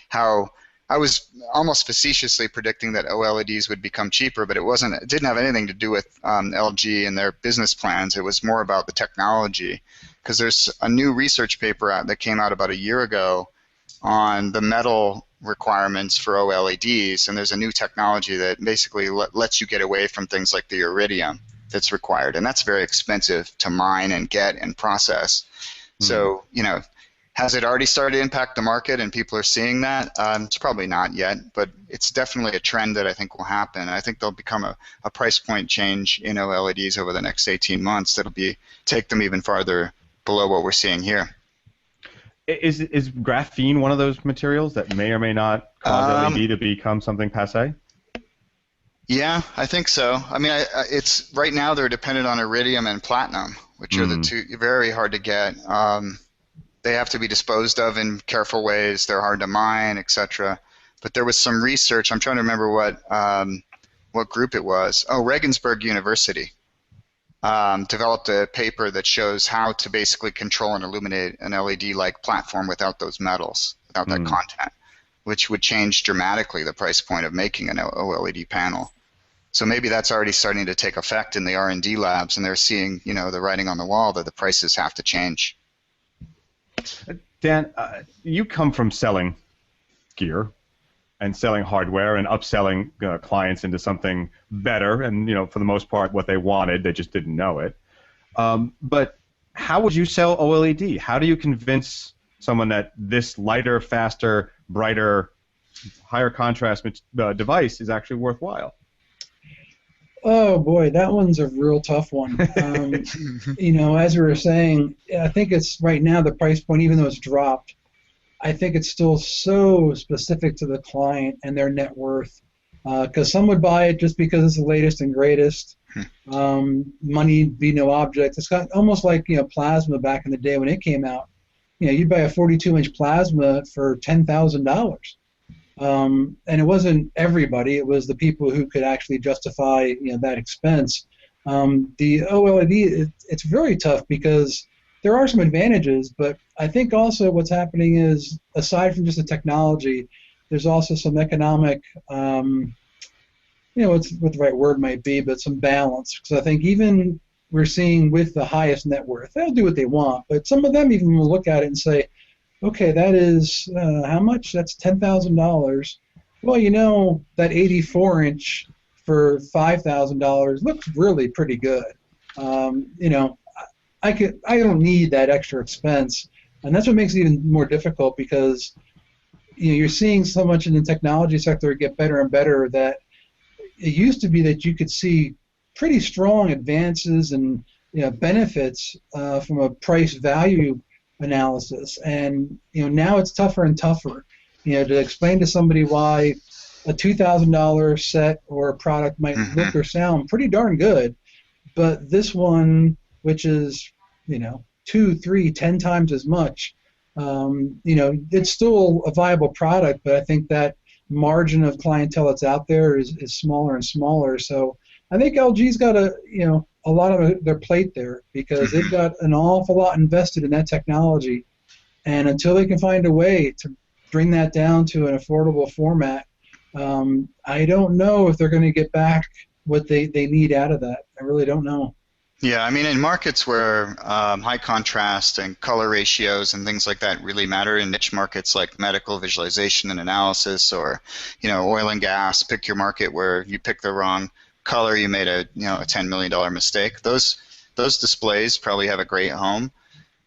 How I was almost facetiously predicting that OLEDs would become cheaper, but it didn't have anything to do with LG and their business plans. It was more about the technology, because there's a new research paper out that came out about a year ago on the metal requirements for OLEDs, and there's a new technology that basically lets you get away from things like the iridium that's required, and that's very expensive to mine and get and process. Mm-hmm. So, has it already started to impact the market and people are seeing that? It's probably not yet, but it's definitely a trend that I think will happen. I think there'll become a price point change in OLEDs over the next 18 months that'll take them even farther below what we're seeing here. Is graphene one of those materials that may or may not cause LED to become something passé? Yeah, I think so. I mean, it's right now they're dependent on iridium and platinum, which are the two very hard to get. They have to be disposed of in careful ways. They're hard to mine, etc. But there was some research. I'm trying to remember what group it was. Oh, Regensburg University developed a paper that shows how to basically control and illuminate an LED-like platform without those metals, without that content, which would change dramatically the price point of making an OLED panel. So maybe that's already starting to take effect in the R&D labs, and they're seeing, the writing on the wall that the prices have to change. Dan, you come from selling gear and selling hardware and upselling clients into something better, and for the most part what they wanted, they just didn't know it. But how would you sell OLED? How do you convince someone that this lighter, faster, brighter, higher contrast device is actually worthwhile? Oh boy, that one's a real tough one. As we were saying, I think it's right now the price point, even though it's dropped, I think it's still so specific to the client and their net worth. Because some would buy it just because it's the latest and greatest. Money be no object. It's got almost like plasma back in the day when it came out. You'd buy a 42-inch plasma for $10,000. And it wasn't everybody; it was the people who could actually justify, that expense. The OLED, it's very tough because there are some advantages, but I think also what's happening is, aside from just the technology, there's also some economic, what the right word might be, but some balance. Because I think even we're seeing with the highest net worth, they'll do what they want, but some of them even will look at it and say, okay, that is, how much? That's $10,000. Well, that 84-inch for $5,000 looks really pretty good. I don't need that extra expense, and that's what makes it even more difficult, because you're seeing so much in the technology sector get better and better, that it used to be that you could see pretty strong advances and benefits from a price value analysis, and now it's tougher and tougher to explain to somebody why a $2,000 set or a product might look or sound pretty darn good, but this one, which is 2, 3, 10 times as much, it's still a viable product, but I think that margin of clientele that's out there is smaller and smaller. So I think LG's got a lot of their plate there, because they've got an awful lot invested in that technology, and until they can find a way to bring that down to an affordable format, I don't know if they're going to get back what they need out of that. I really don't know. Yeah, I mean, in markets where high contrast and color ratios and things like that really matter, in niche markets like medical visualization and analysis, or oil and gas, pick your market where you pick the wrong color, you made a $10 million mistake. Those displays probably have a great home.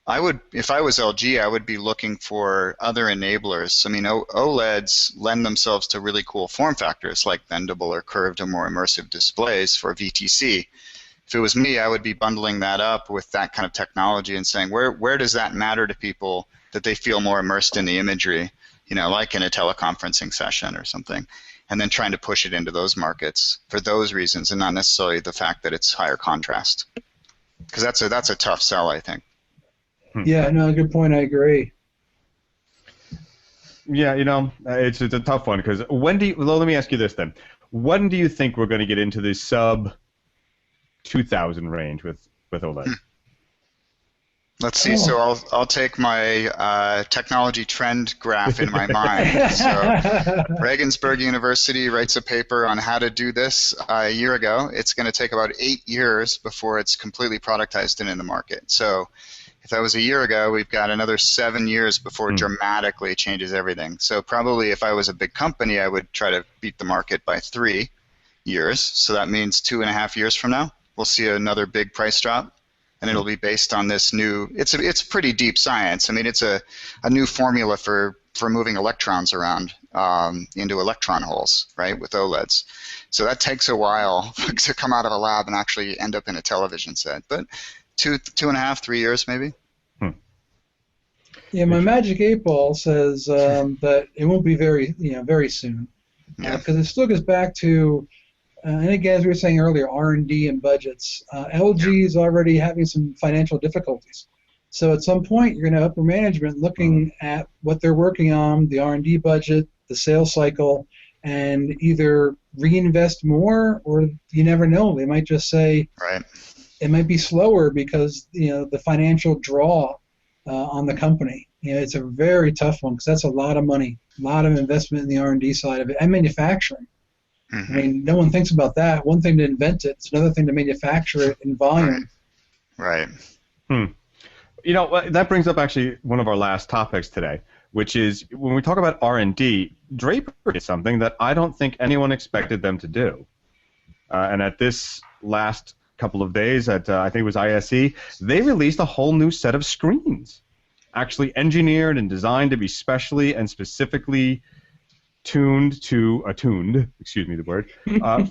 If I was LG, I would be looking for other enablers. I mean, OLEDs lend themselves to really cool form factors like bendable or curved or more immersive displays for VTC. If it was me, I would be bundling that up with that kind of technology and saying, where does that matter to people, that they feel more immersed in the imagery, like in a teleconferencing session or something, and then trying to push it into those markets for those reasons, and not necessarily the fact that it's higher contrast, because that's a tough sell, I think. Yeah, no, good point. I agree. Yeah, it's a tough one, because let me ask you this then. When do you think we're going to get into the sub 2,000 range with OLED? Let's see. So I'll take my technology trend graph in my mind. So Regensburg University writes a paper on how to do this a year ago. It's going to take about 8 years before it's completely productized and in the market. So if that was a year ago, we've got another 7 years before it dramatically changes everything. So probably if I was a big company, I would try to beat the market by 3 years. So that means 2.5 years from now, we'll see another big price drop, and it'll be based on this new. It's pretty deep science. I mean, it's a new formula for moving electrons around into electron holes, right, with OLEDs. So that takes a while to come out of a lab and actually end up in a television set. But 2.5, 3 years maybe. Yeah, my magic 8-ball says that it won't be very soon, because it still goes back to. And again, as we were saying earlier, R&D and budgets. LG is already having some financial difficulties. So at some point, you're going to have upper management looking at what they're working on, the R&D budget, the sales cycle, and either reinvest more, or you never know. They might just say it might be slower because the financial draw on the company. It's a very tough one, because that's a lot of money, a lot of investment in the R&D side of it, and manufacturing. I mean, no one thinks about that. One thing to invent it, it's another thing to manufacture it in volume. Right. That brings up actually one of our last topics today, which is when we talk about R&D, Draper is something that I don't think anyone expected them to do. And at this last couple of days at, I think it was ISE, they released a whole new set of screens, actually engineered and designed to be specially and specifically tuned, excuse me the word,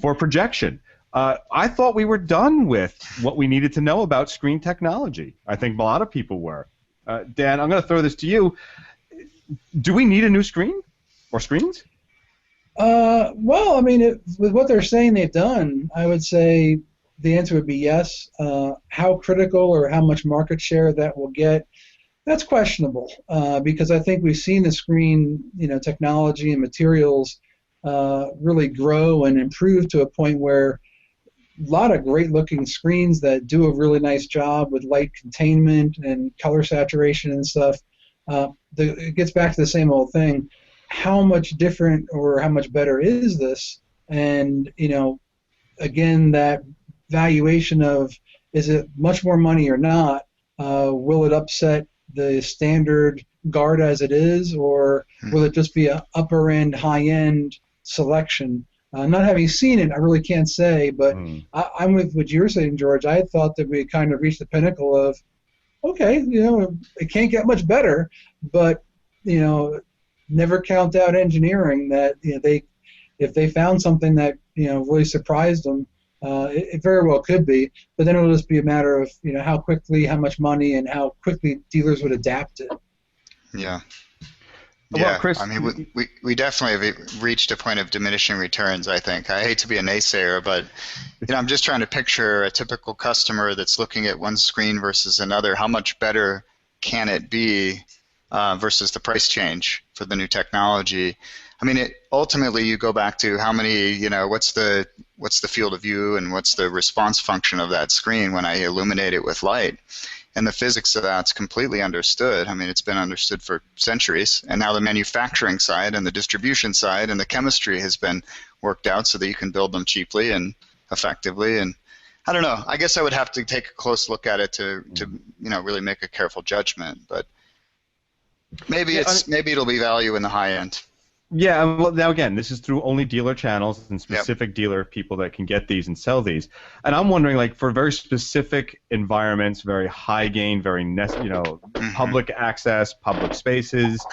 for projection. I thought we were done with what we needed to know about screen technology. I think a lot of people were. Dan, I'm going to throw this to you. Do we need a new screen or screens? Well, I mean, with what they're saying they've done, I would say the answer would be yes. How critical or how much market share that will get, that's questionable, because I think we've seen the screen, technology and materials really grow and improve to a point where lot of great-looking screens that do a really nice job with light containment and color saturation and stuff. It gets back to the same old thing. How much different or how much better is this? And, again, that valuation of, is it much more money or not? Will it upset the standard guard as it is, or will it just be an upper-end, high-end selection? Not having seen it, I really can't say, but I'm with what you're saying, George. I thought that we kind of reached the pinnacle of, okay, it can't get much better, but, never count out engineering that, if they found something that, really surprised them, it very well could be, but then it'll just be a matter of, how quickly, how much money, and how quickly dealers would adapt it. Yeah. Well, Yeah, Chris, I mean, we definitely have reached a point of diminishing returns, I think. I hate to be a naysayer, but I'm just trying to picture a typical customer that's looking at one screen versus another. How much better can it be versus the price change for the new technology? I mean, ultimately you go back to how many, what's the field of view and what's the response function of that screen when I illuminate it with light. And the physics of that's completely understood. I mean, it's been understood for centuries, and now the manufacturing side and the distribution side and the chemistry has been worked out so that you can build them cheaply and effectively. And I don't know. I guess I would have to take a close look at it to really make a careful judgment. But maybe it'll be value in the high end. Yeah, well, now again, this is through only dealer channels and specific dealer people that can get these and sell these. And I'm wondering, like, for very specific environments, very high gain, very public access, public spaces,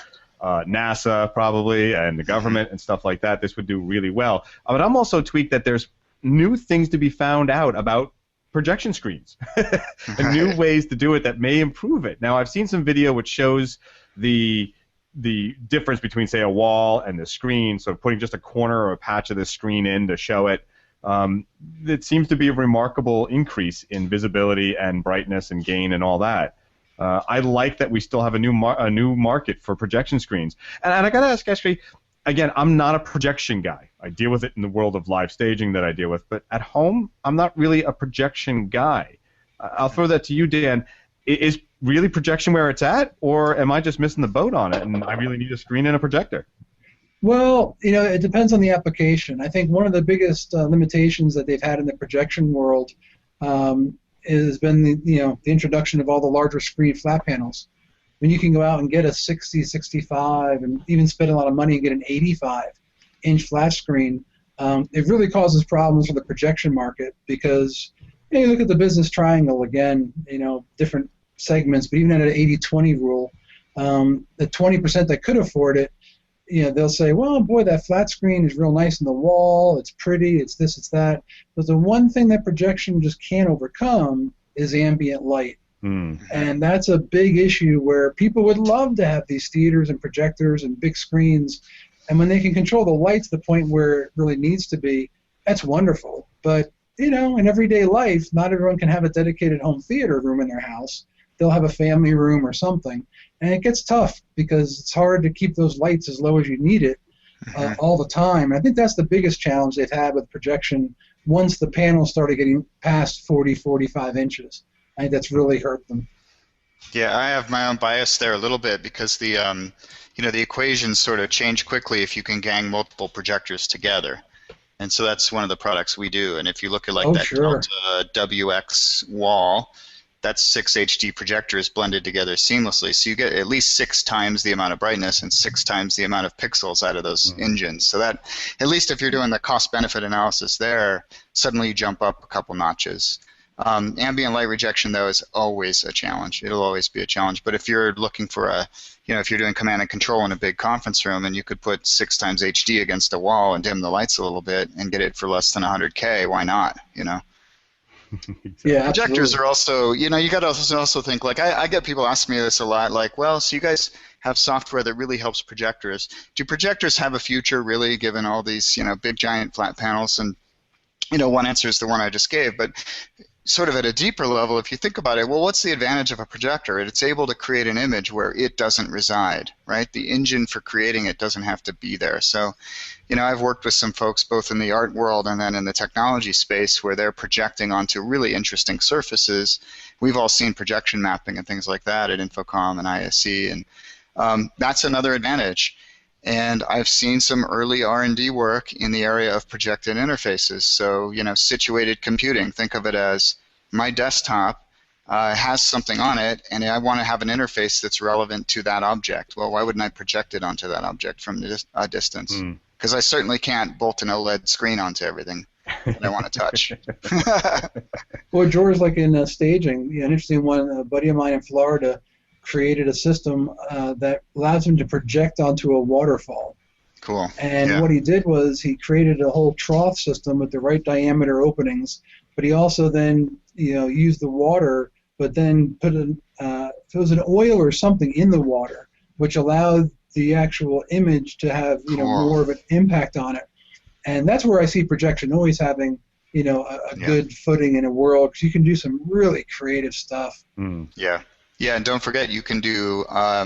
NASA probably, and the government and stuff like that, this would do really well. But I'm also tweaked that there's new things to be found out about projection screens and new ways to do it that may improve it. Now, I've seen some video which shows the difference between, say, a wall and the screen, so putting just a corner or a patch of the screen in to show it. It seems to be a remarkable increase in visibility and brightness and gain and all that. I like that we still have a new market for projection screens. And I got to ask, actually, again, I'm not a projection guy. I deal with it in the world of live staging that I deal with, but at home, I'm not really a projection guy. I'll throw that to you, Dan. Is really projection where it's at, or am I just missing the boat on it and I really need a screen and a projector? Well, it depends on the application. I think one of the biggest limitations that they've had in the projection world has been the introduction of all the larger screen flat panels. When you can go out and get a 60, 65, and even spend a lot of money and get an 85-inch flat screen, it really causes problems for the projection market because you look at the business triangle again, different segments, but even at an 80-20 rule, the 20% that could afford it, they'll say, well, boy, that flat screen is real nice on the wall, it's pretty, it's this, it's that. But the one thing that projection just can't overcome is ambient light. And that's a big issue where people would love to have these theaters and projectors and big screens, and when they can control the light to the point where it really needs to be, that's wonderful. But, in everyday life, not everyone can have a dedicated home theater room in their house. They'll have a family room or something. And it gets tough because it's hard to keep those lights as low as you need it all the time. I think that's the biggest challenge they've had with projection once the panels started getting past 40, 45 inches. I think that's really hurt them. Yeah, I have my own bias there a little bit because the equations sort of change quickly if you can gang multiple projectors together. And so that's one of the products we do. And if you look at Delta WX wall, that's 6 HD projectors blended together seamlessly. So you get at least 6 times the amount of brightness and 6 times the amount of pixels out of those engines. So that, at least if you're doing the cost-benefit analysis there, suddenly you jump up a couple notches. Ambient light rejection, though, is always a challenge. It'll always be a challenge. But if you're looking for if you're doing command and control in a big conference room and you could put 6 times HD against a wall and dim the lights a little bit and get it for less than 100K, why not, Yeah, projectors absolutely. are also, you got to also think, like, I get people asking me this a lot, like, well, so you guys have software that really helps projectors. Do projectors have a future, really, given all these, big, giant flat panels? And, one answer is the one I just gave, but sort of at a deeper level, if you think about it, well, what's the advantage of a projector? It's able to create an image where it doesn't reside, right? The engine for creating it doesn't have to be there. So, I've worked with some folks both in the art world and then in the technology space where they're projecting onto really interesting surfaces. We've all seen projection mapping and things like that at Infocom and ISE, and that's another advantage. And I've seen some early R&D work in the area of projected interfaces. So, situated computing, think of it as my desktop has something on it, and I want to have an interface that's relevant to that object. Well, why wouldn't I project it onto that object from a distance? Because I certainly can't bolt an OLED screen onto everything that I want to touch. Well, George, like in staging, an interesting one, a buddy of mine in Florida created a system that allows him to project onto a waterfall. Cool. And what he did was he created a whole trough system with the right diameter openings, but he also then used the water, but then put if it was an oil or something in the water, which allowed the actual image to have more of an impact on it. And that's where I see projection always having a good footing in a world, because you can do some really creative stuff. Yeah, and don't forget you can do,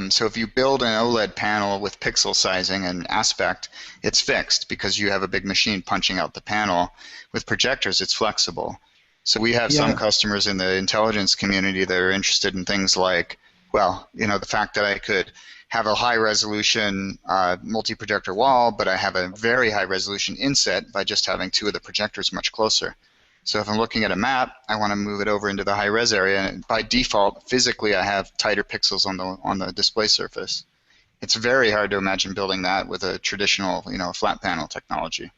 so if you build an OLED panel with pixel sizing and aspect, it's fixed because you have a big machine punching out the panel. With projectors, it's flexible. So we have some customers in the intelligence community that are interested in things like, the fact that I could have a high-resolution multi-projector wall, but I have a very high-resolution inset by just having two of the projectors much closer. So if I'm looking at a map, I want to move it over into the high-res area, and by default, physically, I have tighter pixels on the display surface. It's very hard to imagine building that with a traditional, flat panel technology.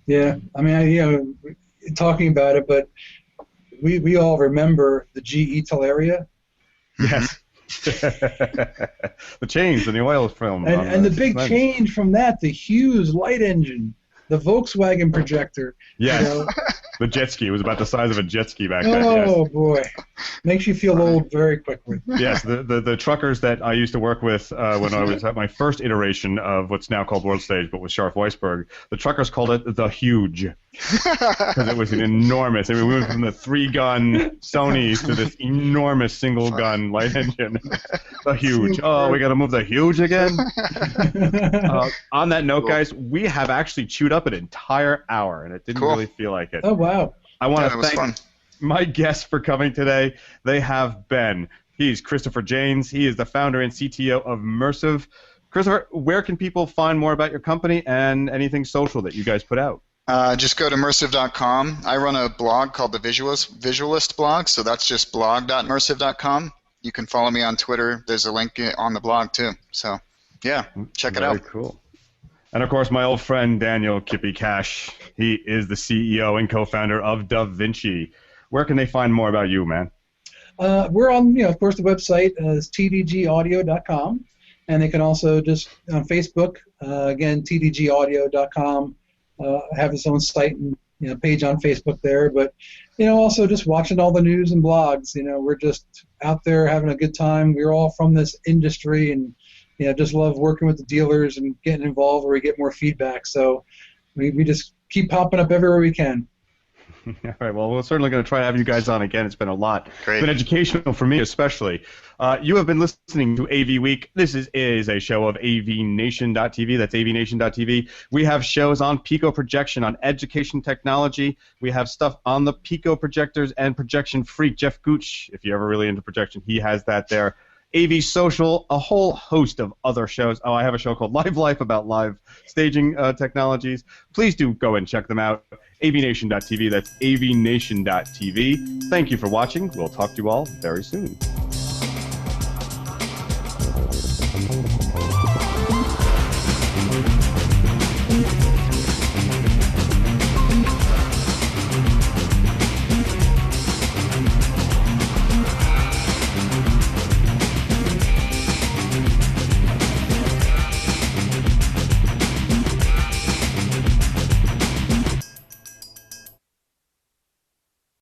Yeah, I mean, talking about it, but we all remember the GE Teleria. Yes. The change in the oil film. And the big change from that, the Hughes light engine, the Volkswagen projector. Yes. The jet ski. It was about the size of a jet ski back then. Oh, boy. Makes you feel old very quickly. Yes, the truckers that I used to work with when I was at my first iteration of what's now called World Stage, but with Scharf Weisberg, the truckers called it the Huge. Because it was an enormous. I mean, we went from the 3-gun Sonys to this enormous single-gun light engine. The Huge. Oh, we got to move the Huge again? On that note, guys, we have actually chewed up an entire hour, and it didn't really feel like it. Oh, wow. I want to thank my guests for coming today. They have been. He's Christopher Jayne. He is the founder and CTO of Mersive. Christopher, where can people find more about your company and anything social that you guys put out? Just go to mersive.com. I run a blog called the Visualist blog, so that's just blog.mersive.com. You can follow me on Twitter. There's a link on the blog, too. So, yeah, check it out. Very cool. And, of course, my old friend Daniel Kippycash. He is the CEO and co-founder of DaVinci. Where can they find more about you, man? We're on, of course, the website is tdgaudio.com. And they can also just, on Facebook, again, tdgaudio.com, have its own site and page on Facebook there. But, also just watching all the news and blogs. We're just out there having a good time. We're all from this industry and, just love working with the dealers and getting involved where we get more feedback. So we just keep popping up everywhere we can. All right, well, we're certainly going to try to have you guys on again. It's been a lot. Great. It's been educational for me especially. You have been listening to AV Week. This is a show of AVNation.tv. That's AVNation.tv. We have shows on Pico projection, on education technology. We have stuff on the Pico projectors and Projection Freak. Jeff Gooch, if you're ever really into projection, he has that there. AV Social, a whole host of other shows. Oh, I have a show called Live Life about live staging technologies. Please do go and check them out. AVNation.tv. That's AVNation.tv. Thank you for watching. We'll talk to you all very soon.